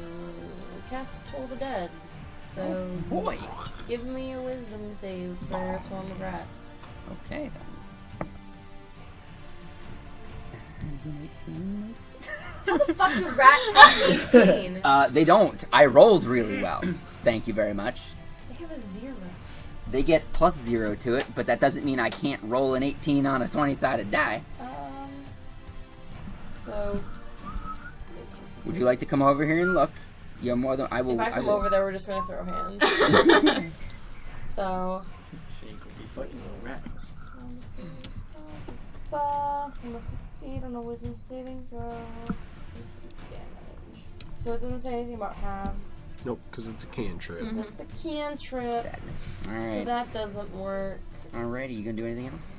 cast Toll the Dead. So Boy. give me a wisdom save for a swarm of rats. Okay then. How the fuck do rats have 18? They don't. I rolled really well. Thank you very much. They have a 0. They get +0 to it, but that doesn't mean I can't roll an 18 on a 20-sided die. So Would you like to come over here and look? You're more than I will. if I come will. over there, we're just gonna throw hands. So. She ain't gonna be fucking with rats. You must succeed on a wisdom saving throw. Damage. So it doesn't say anything about halves. Nope, because it's a cantrip. It's a cantrip. Sadness. All So right. that doesn't work. Alrighty. You gonna do anything else?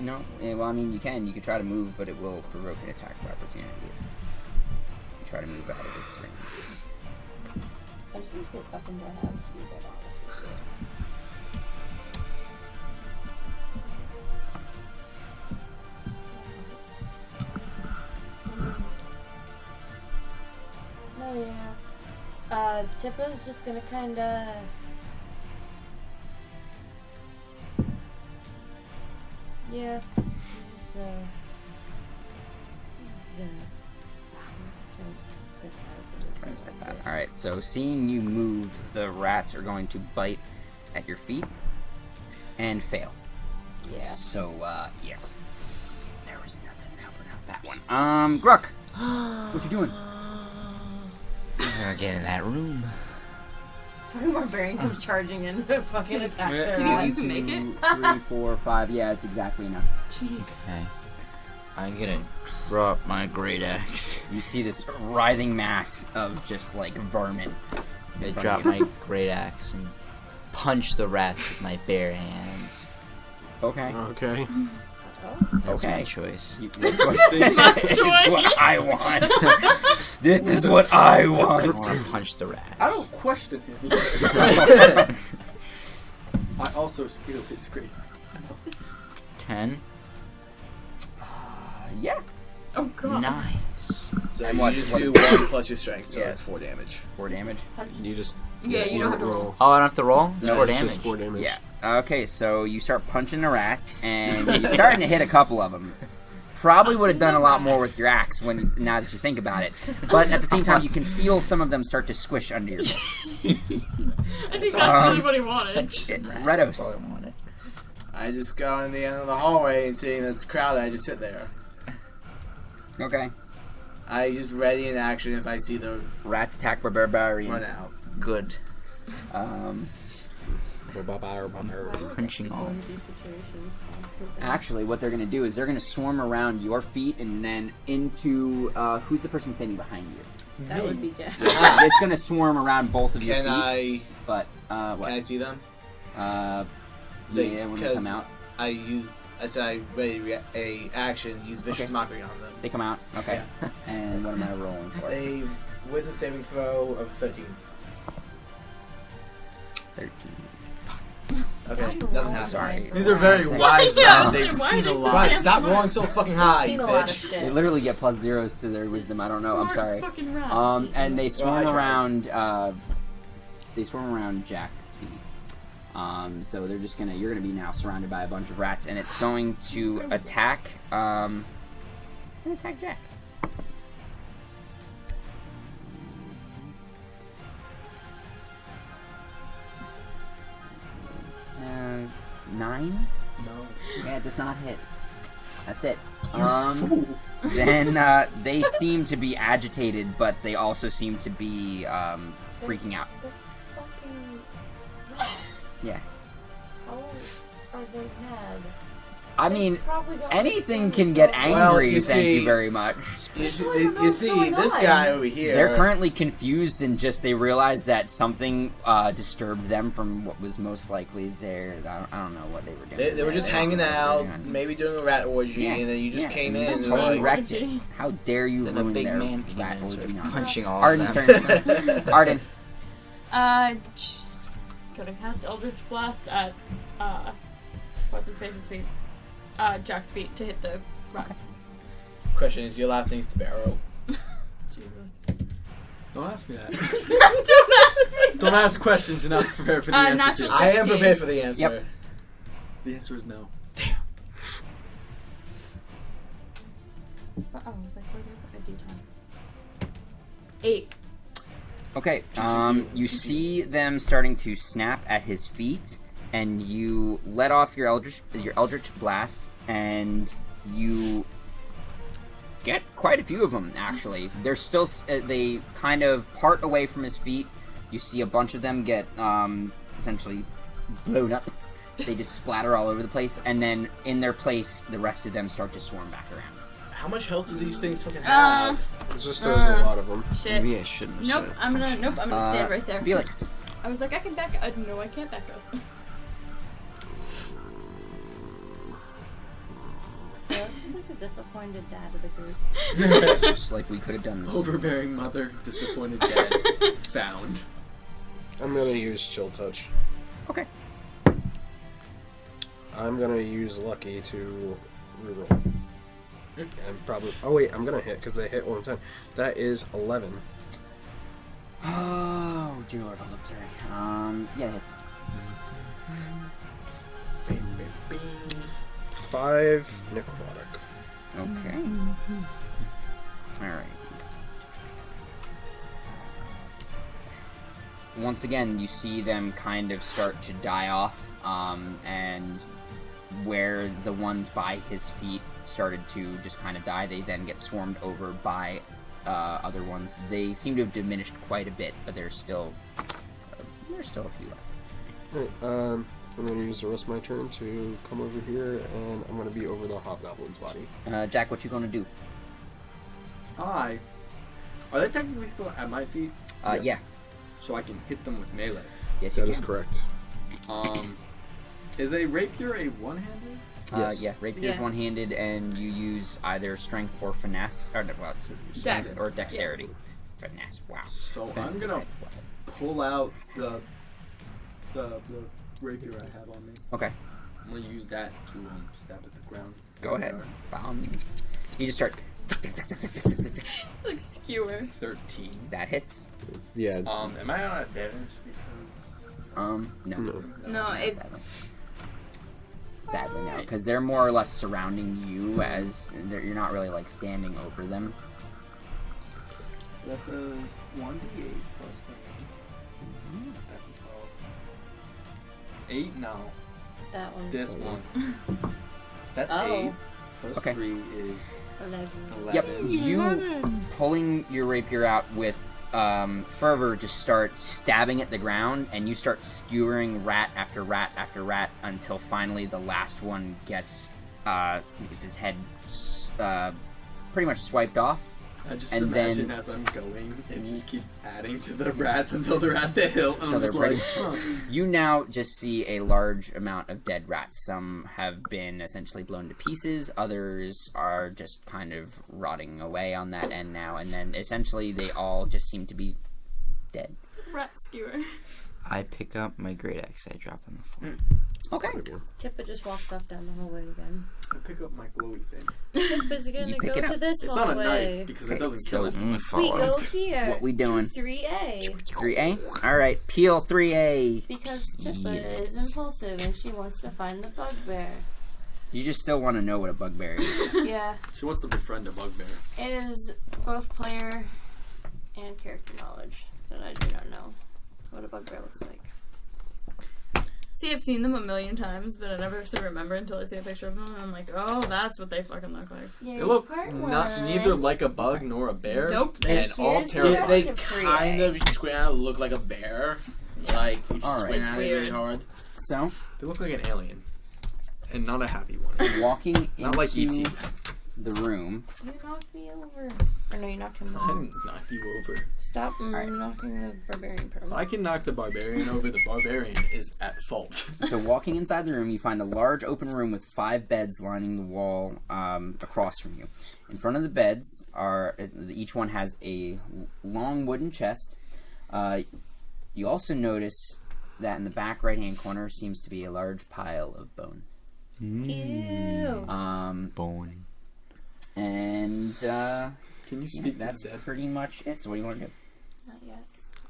No. Yeah, well, I mean, you can. You can try to move, but it will provoke an attack of opportunity if you try to move out of its range. I just want to see if weapons I have to be that honest with you. No, yeah. Tippa's just gonna kinda. Yeah. She's just gonna Try to step out. All right. So, seeing you move, the rats are going to bite at your feet and fail. Yeah. So, yeah. There was nothing helping out that one. Gruck, what you doing? I'm gonna get in that room. Fucking barbarian comes charging in to fucking attack their You rats. can make it? 3, 4, 5. Yeah, it's exactly enough. Jesus. Okay. I'm gonna drop my great axe. You see this writhing mass of just like vermin. I in front drop of you. my great axe and punch the rats with my bare hands. Okay. Okay. That's Okay. my choice. It's what I want. This is what I I want. want to punch the rats. I don't question him. I also steal his great axe. 10. Yeah. Oh god. Nice. So And you what- just what do is- 1 plus your strength, so Yeah. it's 4 damage. 4 damage. You just. Yeah, you don't have to roll. Oh, I don't have to roll? It's No, 4 It's damage. just 4 damage. Yeah. Okay, so you start punching the rats, and you're starting to hit a couple of them. Probably would have done a lot more with your axe now that you think about it. But at the same time, you can feel some of them start to squish under your wrist. I think that's really what he wanted. Redos. all I wanted. I just go in the end of the hallway and seeing this crowd, I just sit there. Okay. I just ready in action if I see the Rats attack Barbarian. run out. Good. Go Punching all. into these situations constantly. Actually, what they're going to do is they're going to swarm around your feet and then into... who's the person standing behind you? That would be Jack. It's going to swarm around both of your Can feet. I But, what? can I see them? Yeah, when they come out. I said I ready a action, use vicious Okay. mockery on them. They come out. Okay. And what am I rolling for? A wisdom saving throw of 13. 13. Okay, doesn't happen. Sorry. These are very Classic. wise Yeah, rounds. They've why are seen they a so lot. Right, damn stop smart? rolling so fucking high, I've you seen a lot of bitch. They shit. literally get plus zeros to their wisdom. I don't know. I'm Smart sorry. fucking rats. And they swarm Well, I around. They swarm around Jack's feet. So they're just you're gonna be now surrounded by a bunch of rats, and it's going to attack. Attack Jack. Uh, 9. No. Yeah, it does not hit. That's it. Then they seem to be agitated, but they also seem to be freaking out. The fucking rats. Yeah. How are they mad? I They mean, probably don't anything understand can what's get going on. Well, angry, you thank see- you very much. You see, I don't know you what's see going this on. guy over here. They're currently confused and they realize that something disturbed them from what was most likely there. I don't know what they were doing. They were just They hanging don't know what they out, were doing. maybe doing a rat orgy, Yeah, and then you just yeah, came and in you just and totally like, wrecked it. How dare you Then a ruin big their man came rat in and orgy started nonsense. punching all Arden's of them. turn. Arden. Just gonna cast Eldritch Blast at, what's his face's feet? Jack's feet to hit the rats. question is your last name Sparrow? Jesus. Don't ask me that. Don't ask me. Don't ask questions you're not prepared for the answer natural to. I am 16. prepared for the answer. Yep. The answer is no. Oh, I was like, where did I put my D10? 8. Okay, you see them starting to snap at his feet, and you let off your Eldritch Blast, and you get quite a few of them, actually. They're still, they kind of part away from his feet. You see a bunch of them get, essentially blown up. They just splatter all over the place, and then in their place, the rest of them start to swarm back around. How much health do these things fucking have? It's just there's a lot of them. Shit. Maybe I shouldn't have Nope, said it. I'm gonna stand right there. Felix. I was like, I can back up. No, I can't back up. Alex is like the disappointed dad of the group. Just like we could have done this. Overbearing mother, disappointed dad, found. I'm gonna use Chill Touch. Okay. I'm gonna use Lucky to reroll. And probably. Oh wait, I'm gonna hit because they hit one time. That is 11. Oh, dear Lord, hold up, sorry. Yeah, it hits. 5 necrotic. Okay. Alright. Once again, you see them kind of start to die off, and where the ones by his feet started to just kind of die, they then get swarmed over by other ones. They seem to have diminished quite a bit, but there's still a few left. Alright, I'm gonna use the rest of my turn to come over here, and I'm gonna be over the hobgoblin's body. Jack, what you gonna do? Are they technically still at my feet? Yes. Yeah. So I can hit them with melee. Yes, you That can. is correct. Is a rapier a one-handed? Yes. Yeah, rapier's Yeah. one-handed, and you use either strength or finesse, or strength Dex. or dexterity. Finesse. Wow. So Finesse I'm is gonna type. pull out the rapier I have on me. Okay, I'm gonna use that to stab at the ground. go ahead. By all means. You just start. It's like skewer. 13. That hits. Yeah. Am I on advantage because? No. No, it. Sadly, no, because they're more or less surrounding you as you're not really like standing over them. That does 1d8 plus 10. That's a 12. 8? No. That one. This one. That's Oh. 8. Plus Okay. 3 is 11. 11. Yep, you pulling your rapier out with fervor just start stabbing at the ground, and you start skewering rat after rat after rat until finally the last one gets his head pretty much swiped off. I just And imagine then- as I'm going, it just keeps adding to the rats until they're at the hill, and Until I'm just they're like, pretty- You now just see a large amount of dead rats. Some have been essentially blown to pieces. Others are just kind of rotting away on that end now. And then essentially they all just seem to be dead. Rat skewer. I pick up my great axe. I drop on the floor. Okay. Tippa just walks off down the hallway again. I pick up my glowy thing. Tippa's gonna You pick go it to up. this It's not a hallway. knife because Okay, it doesn't so- kill it. We Follow go it. here. What we doing? To 3A. 3A? Alright, peel 3A. Because Tippa is impulsive and she wants to find the bugbear. You just still want to know what a bugbear is. Yeah, She wants to befriend a bugbear. it is both player and character knowledge that I do not know what a bugbear looks like. See, I've seen them a million times, but I never actually remember until I see a picture of them, and I'm like, oh, that's what they fucking look like. Yeah, They look part neither like a bug nor a bear. Nope. And all Here's the terrifying. They rest of 3A. kind of squint out, look like a bear. Like, you just Alright. squint It's at it really weird. hard. So, They look like an alien. And not a happy one. walking Not like into E.T. the room. You knocked me over. Or no, you knocked him I over. didn't knock you over. Stop Alright. knocking the barbarian prone. I can knock the barbarian over. The barbarian is at fault. So walking inside the room, you find a large open room with 5 beds lining the wall across from you. In front of the beds each one has a long wooden chest. You also notice that in the back right-hand corner seems to be a large pile of bones. Ew. Bone. And Can you speak to that's the dead? pretty much it. So what do you want to do? Not yet.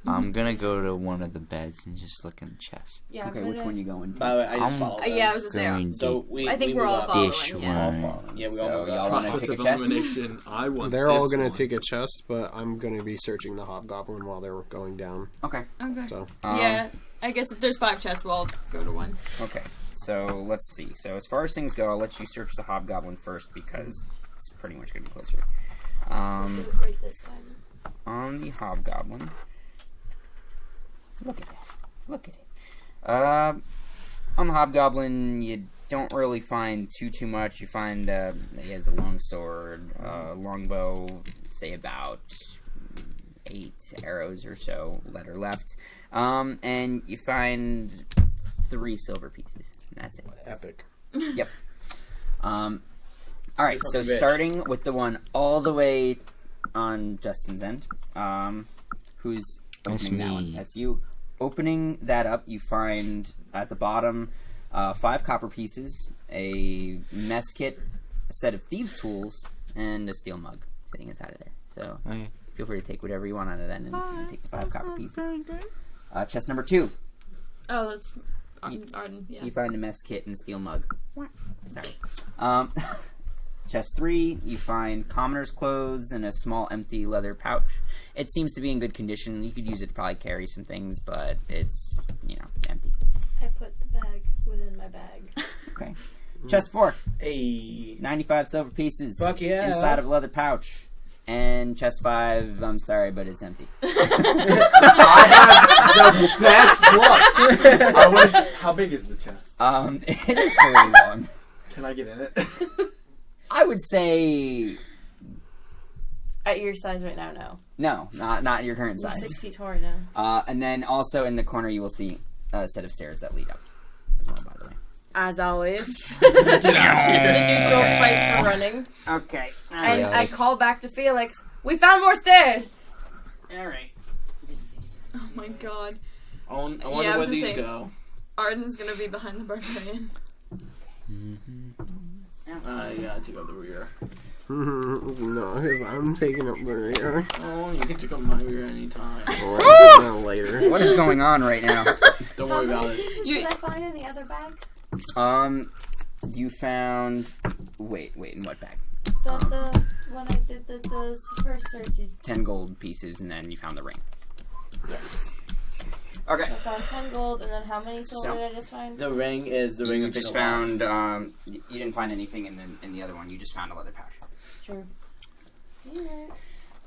I'm gonna go to one of the beds and just look in the chest. Yeah, Okay, I'm which gonna- one you going to? By the way, I just I'm- followed them. Yeah, I was just saying. Going So to we, I think we we're all moved up. following. dish We're all one. following. Yeah, we So all moved y'all up. want to Process take of a chest? elimination. I want. They're this all gonna one. take a chest, but I'm gonna be searching the hobgoblin while they're going down. Okay. Okay. So Yeah, I guess if there's 5 chests, we'll all go to one. Okay, so let's see. So as far as things go, I'll let you search the hobgoblin first because it's pretty much going to be closer. Right this time. On the hobgoblin, look at that. Look at it. On the hobgoblin, you don't really find too much. You find he has a long sword, longbow, say about 8 arrows or so that are left, and you find 3 silver pieces. And that's it. epic. Yep. All right. So Fucking bitch. starting with the one all the way on Justin's end, who's That's opening that one? me. That's you. Opening that up, you find at the bottom 5 copper pieces, a mess kit, a set of thieves' tools, and a steel mug sitting inside of there. So Okay. feel free to take whatever you want out of that, and so you take the 5 copper pieces. Chest number 2. Oh, that's Arden, yeah. You find a mess kit and a steel mug. Sorry. Chest 3, you find commoner's clothes and a small empty leather pouch. It seems to be in good condition. You could use it to probably carry some things, but it's, empty. I put the bag within my bag. Okay. Chest 4, Hey. 95 silver pieces. Fuck yeah. Inside of a leather pouch. And chest 5, I'm sorry, but it's empty. The best luck. How big is the chest? It is very long. Can I get in it? I would say At your size right now, no. no, not your current You're size. 6 feet taller now. And then also in the corner you will see a set of stairs that lead up as well, by the way. as always. Get out of The here. neutral spike for running. Okay. And I call back to Felix. We found more stairs. All right. Oh my god. I wonder I was where gonna these say- go. Arden's gonna be behind the barbarian. Yeah, I take up the rear. No, because I'm taking up the rear. Oh, you can take up my rear anytime. Or I'll do that later. What is going on right now? Don't worry about it. Pieces did I find in the other bag? You found. Wait, in what bag? The when I did the first search. 10 gold pieces, and then you found the ring. Yes. Okay. I found 10 gold, and then how many silver So- did I just find? The ring is the ring You of just Lost. found. You didn't find anything in the other one. You just found a leather pouch. Sure. Alright.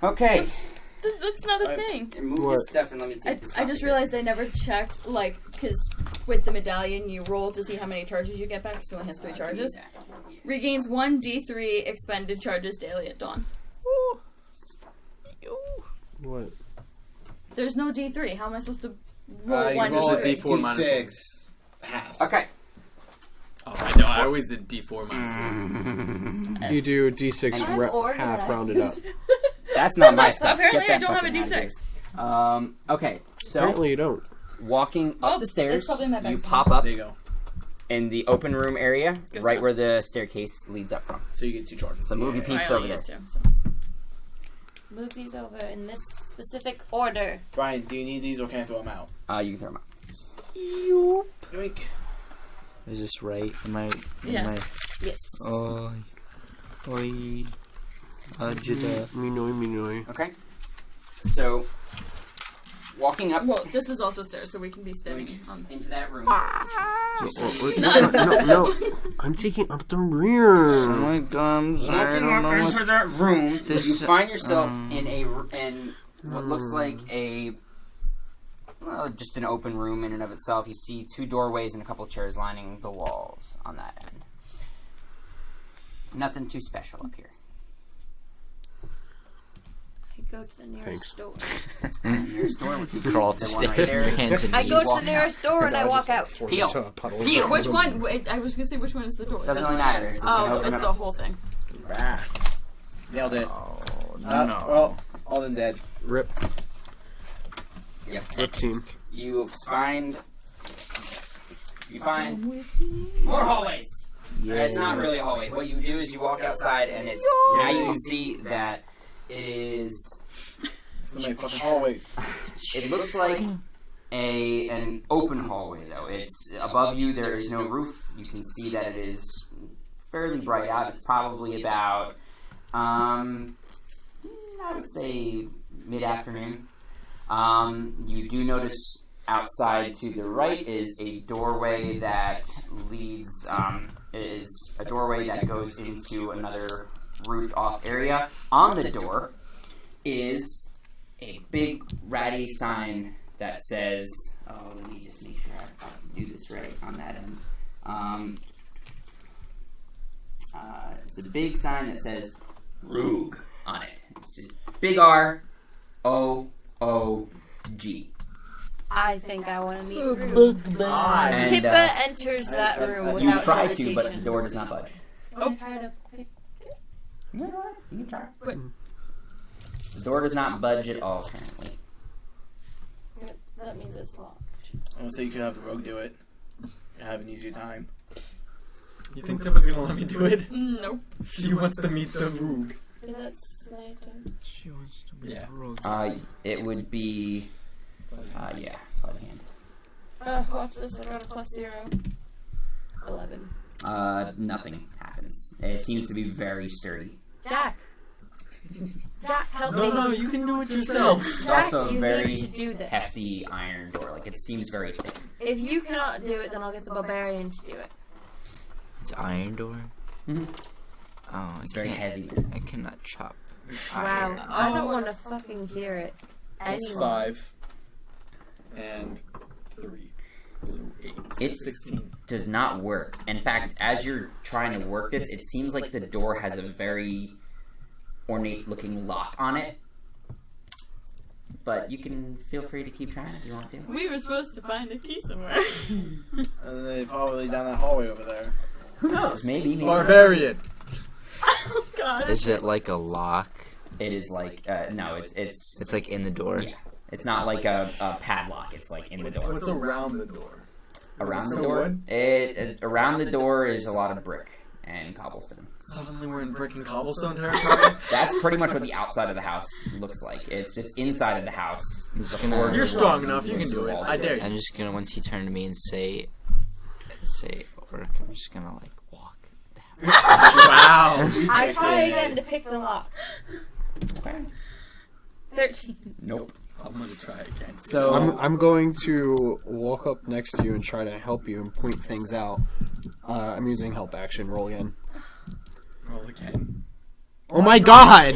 Okay. That's not a thing. Move What? this stuff and let me take this. I just realized I never checked, like, because with the medallion you roll to see how many charges you get back, because it only has 3 charges. Regains 1 D3 expended charges daily at dawn. What? There's no D3. How am I supposed to roll You 1 roll a D3? D4 minus D6 half. Okay. Oh, I know. I always did D4 minus 1. You do D6 I'm organized. half rounded up. That's not my stuff. Apparently Get I that don't have a fucking out of D6. here. Okay, so Apparently you don't. walking up Oh, the it's stairs, probably in my bag you somewhere. pop up There you go. in the open room area, Good right enough. where the staircase leads up from. So you get 2 charges. So move your I peeps only over there. used 2, so. Move these over in this specific order. Brian, do you need these or can I throw them out? You can throw them out. Yoink. Is this right? Am I? Yes. Yes. Oi. Ajita. Minoi. Okay. So, walking up Well, this is also stairs, so we can be standing on. into that room. No. I'm taking up the rear. Oh my god, I'm sorry. I Walking don't up know into what. that room, This- you find yourself in what looks like just an open room in and of itself. You see 2 doorways and a couple chairs lining the walls on that end. Nothing too special up here. I go to the nearest Thanks. door. Nearest door, which is Crawl up the the one right stairs, there. hands and I knees. go to the Walking nearest door and I walk out. Peel. Peel. Which one? Wait, I was gonna say which one is the door. Doesn't really matter. It's just gonna Oh, open it's up. the whole thing. Ah. Nailed it. Oh, No. Well, all them dead. Rip. Yep. 15. You find more hallways. It's not really a hallway. What you do is you walk outside, and it's now you can see that it is. So many fucking hallways. It looks like an open hallway though. It's above you. There is no roof. You can see that it is fairly bright out. It's probably about I would say mid-afternoon. You do notice outside to the right is a doorway that leads is a doorway that goes into another roofed off area. On the door is a big ratty sign that says, let me just make sure I do this right on that end. It's a big sign that says Roog on it. It's big R O O G. I think I want to meet Rue. And, Kippa enters that room without you try hesitation. to, but the door does not budge. I'm try to pick You can try. Wait. The door does not budge at all currently. it. That means it's locked. I would say you could have the rogue do it. And have an easier time. You think Tippa's gonna let me do it? Nope. She wants to meet the Roog. Is that sniper? She wants to be Yeah. It would be, yeah, sleight of hand. Watch this. I got a +0. 11. Nothing happens. It seems to be very sturdy. Jack! Jack, help me! No, you can do it yourself. It's Jack, also a you very need to do this. hefty iron door. Like, it seems very thick. If you cannot do it, then I'll get the Barbarian to do it. It's iron door. Mhm. Oh, It's very can't- heavy. I cannot chop. Wow. iron. I don't want to fucking hear it. That's Anyway. 5 and 3. So 8. So It 16. does not work. In fact, as you're trying to work this, it seems like the door has a very ornate looking lock on it. but you can feel free to keep trying if you want to. We were supposed to find a key somewhere. And then probably down that hallway over there. Who knows? Maybe. Barbarian. Oh god. Is it like a lock? It is like no, it's It's like in the door. yeah. It's not like a padlock. It's like in the door. What's around the door? Around the So door. wood? Around the door is a lot of brick and cobblestone. Suddenly we're in brick and cobblestone territory. That's pretty much what the outside of the house looks like. It's just inside of the house. The floors You're are strong rough, enough. You can most of do the it. walls I are dare rough. I'm just gonna, once you turn to me and say, orc, I'm just gonna like walk. Wow. I try again to pick the lock. Okay. 13. Nope. I'm gonna try again. So I'm going to walk up next to you and try to help you and point things out. I'm using help action. Roll again. Roll again. Oh my god!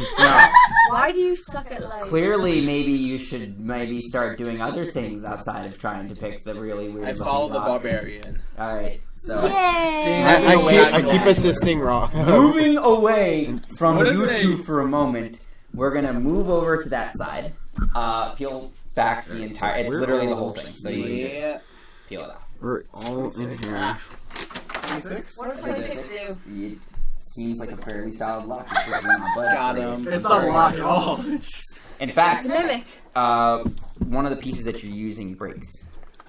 Why do you suck at life? clearly, maybe you should start doing other things outside of trying to pick the really weird. I follow the lock. barbarian. All right. So I keep assisting Rock. moving away from What is you it? two for a moment, we're gonna move over to that side. Peel back the entire. It's literally the whole thing. So you just Yeah. peel it off. We're all in here. 26? What does 26 do? It seems like a fairly solid lock. It's just not budging. Got him. It's not a lock at all. It's just... In fact, Mimic. one of the pieces that you're using breaks.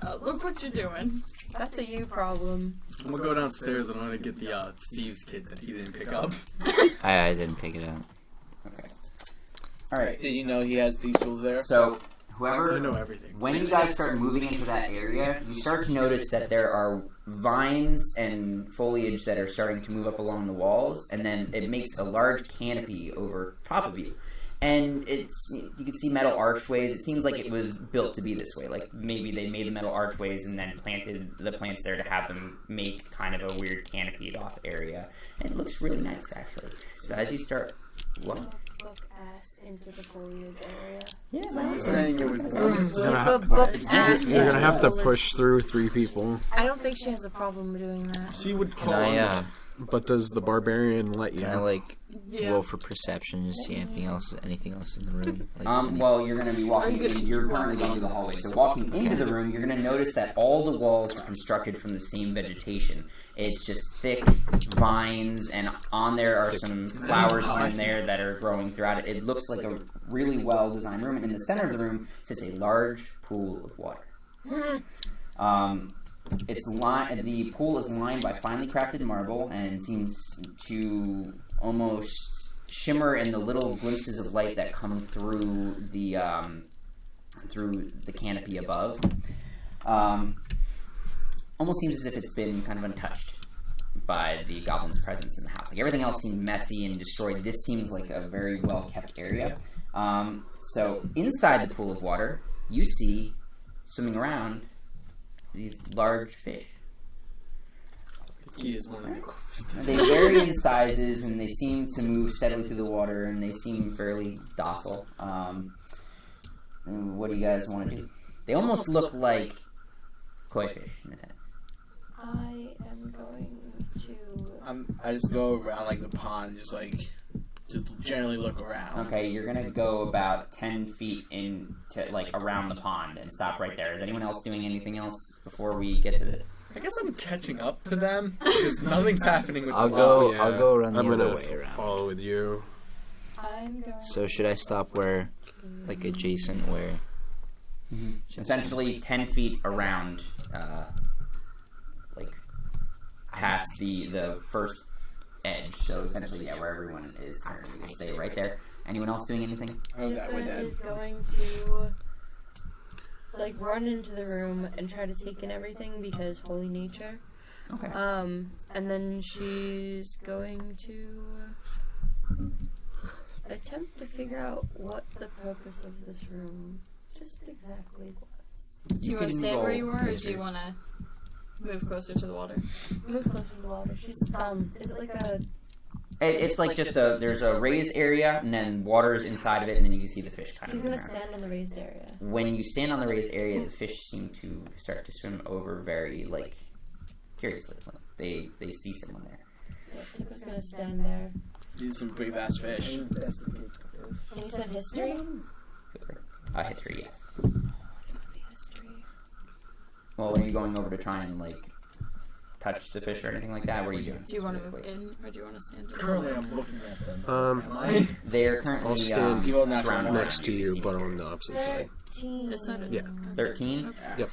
Oh, look what you're doing. That's a you problem. I'm gonna go downstairs and I'm gonna get the thieves kit that he didn't pick up. I didn't pick it up. Okay. All right. Did you know he has these tools there? So I whoever, know everything. when you guys start moving into that area, you start to notice that there are vines and foliage that are starting to move up along the walls, and then it makes a large canopy over top of you. And you can see metal archways. It seems like it was built to be this way. Like maybe they made the metal archways and then planted the plants there to have them make kind of a weird canopied off area. And it looks really nice, actually. So as you start looking, Book ass into the foliage area. You're saying it was... Put book's ass You're into gonna have the to foliage. push through 3 people. I don't think she has a problem doing that. She would Can call I But does the barbarian let you? can I like Yeah. roll for perception to see anything else in the room? Like, well, you're going to be walking. You're currently going through the hallway. So walking into the room, you're going to notice that all the walls are constructed from the same vegetation. It's just thick vines, and on there are some flowers here and there that are growing throughout it. It looks like a really well-designed room, and in the center of the room sits a large pool of water. The pool is lined by finely crafted marble and seems to almost shimmer in the little glimpses of light that come through the canopy above. Almost seems as if it's been kind of untouched by the goblin's presence in the house. Like everything else seemed messy and destroyed. This seems like a very well kept area. So inside the pool of water, you see swimming around these large fish. the key is one of the... They vary in sizes, and they seem to move steadily through the water, and they seem fairly docile. What do you guys want to do? They almost look like koi fish in a sense. I am going to... I just go around like the pond, just generally look around. Okay, you're gonna go about 10 feet into around the pond and stop right there. Is anyone else doing anything else before we get to this? I guess I'm catching up to them because nothing's happening with I'll the go. wall. Yeah, I'll go around the I'm other gonna way around. follow with you. I'm going So should I stop where, like adjacent where? Essentially 10 feet around, past the first edge. So essentially, yeah, where everyone is currently. We'll stay right there. Anyone else doing anything? Oh, that way Tippa then. is going to run into the room and try to take in everything because holy nature. Okay. And then she's going to attempt to figure out what the purpose of this room just exactly was. Do you want to can stand where roll you were, or do history. you want to move closer to the water? Move closer to the water. She's is it like a... It's like just there's a raised area, and then water is inside of it, and then you can see the fish kind She's of gonna moving around. stand on the raised area. When you stand on the raised area, the fish seem to start to swim over very, curiously. Like, they see someone there. Yeah, Tippa's gonna stand there. These are some pretty fast fish. Can you send history? History, yes. Well, are you going over to try and like touch the fish or anything like that? What are you doing? Do you want to move in, or do you want to stand in? Currently, I'm looking at them. Am I? They're currently I'll stand surrounded next to you, but on the opposite side. This side or Yeah. this side? 13. Yep.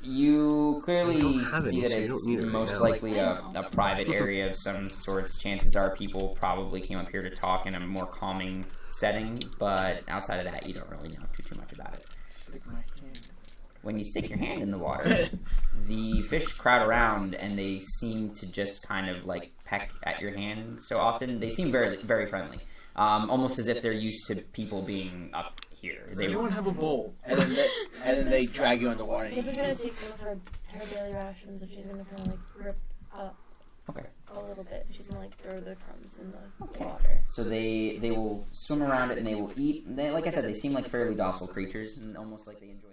You clearly I don't have see any, that so you it's don't need it right most now. likely a private area of some sorts. Chances are people probably came up here to talk in a more calming setting, but outside of that, you don't really know too much about it. Stick my hand. When you stick your hand in the water, the fish crowd around and they seem to just kind of like peck at your hand so often. They seem very, very friendly, almost as if they're used to people being up here. Does anyone have a bowl? And then they drag you underwater. Tip's gonna take some of her daily rations and she's gonna kind of like rip up Okay. a little bit. She's gonna like throw the crumbs in the water. So they will swim around it and they will eat. They, like I said, they seem like fairly docile creatures and almost like they enjoy.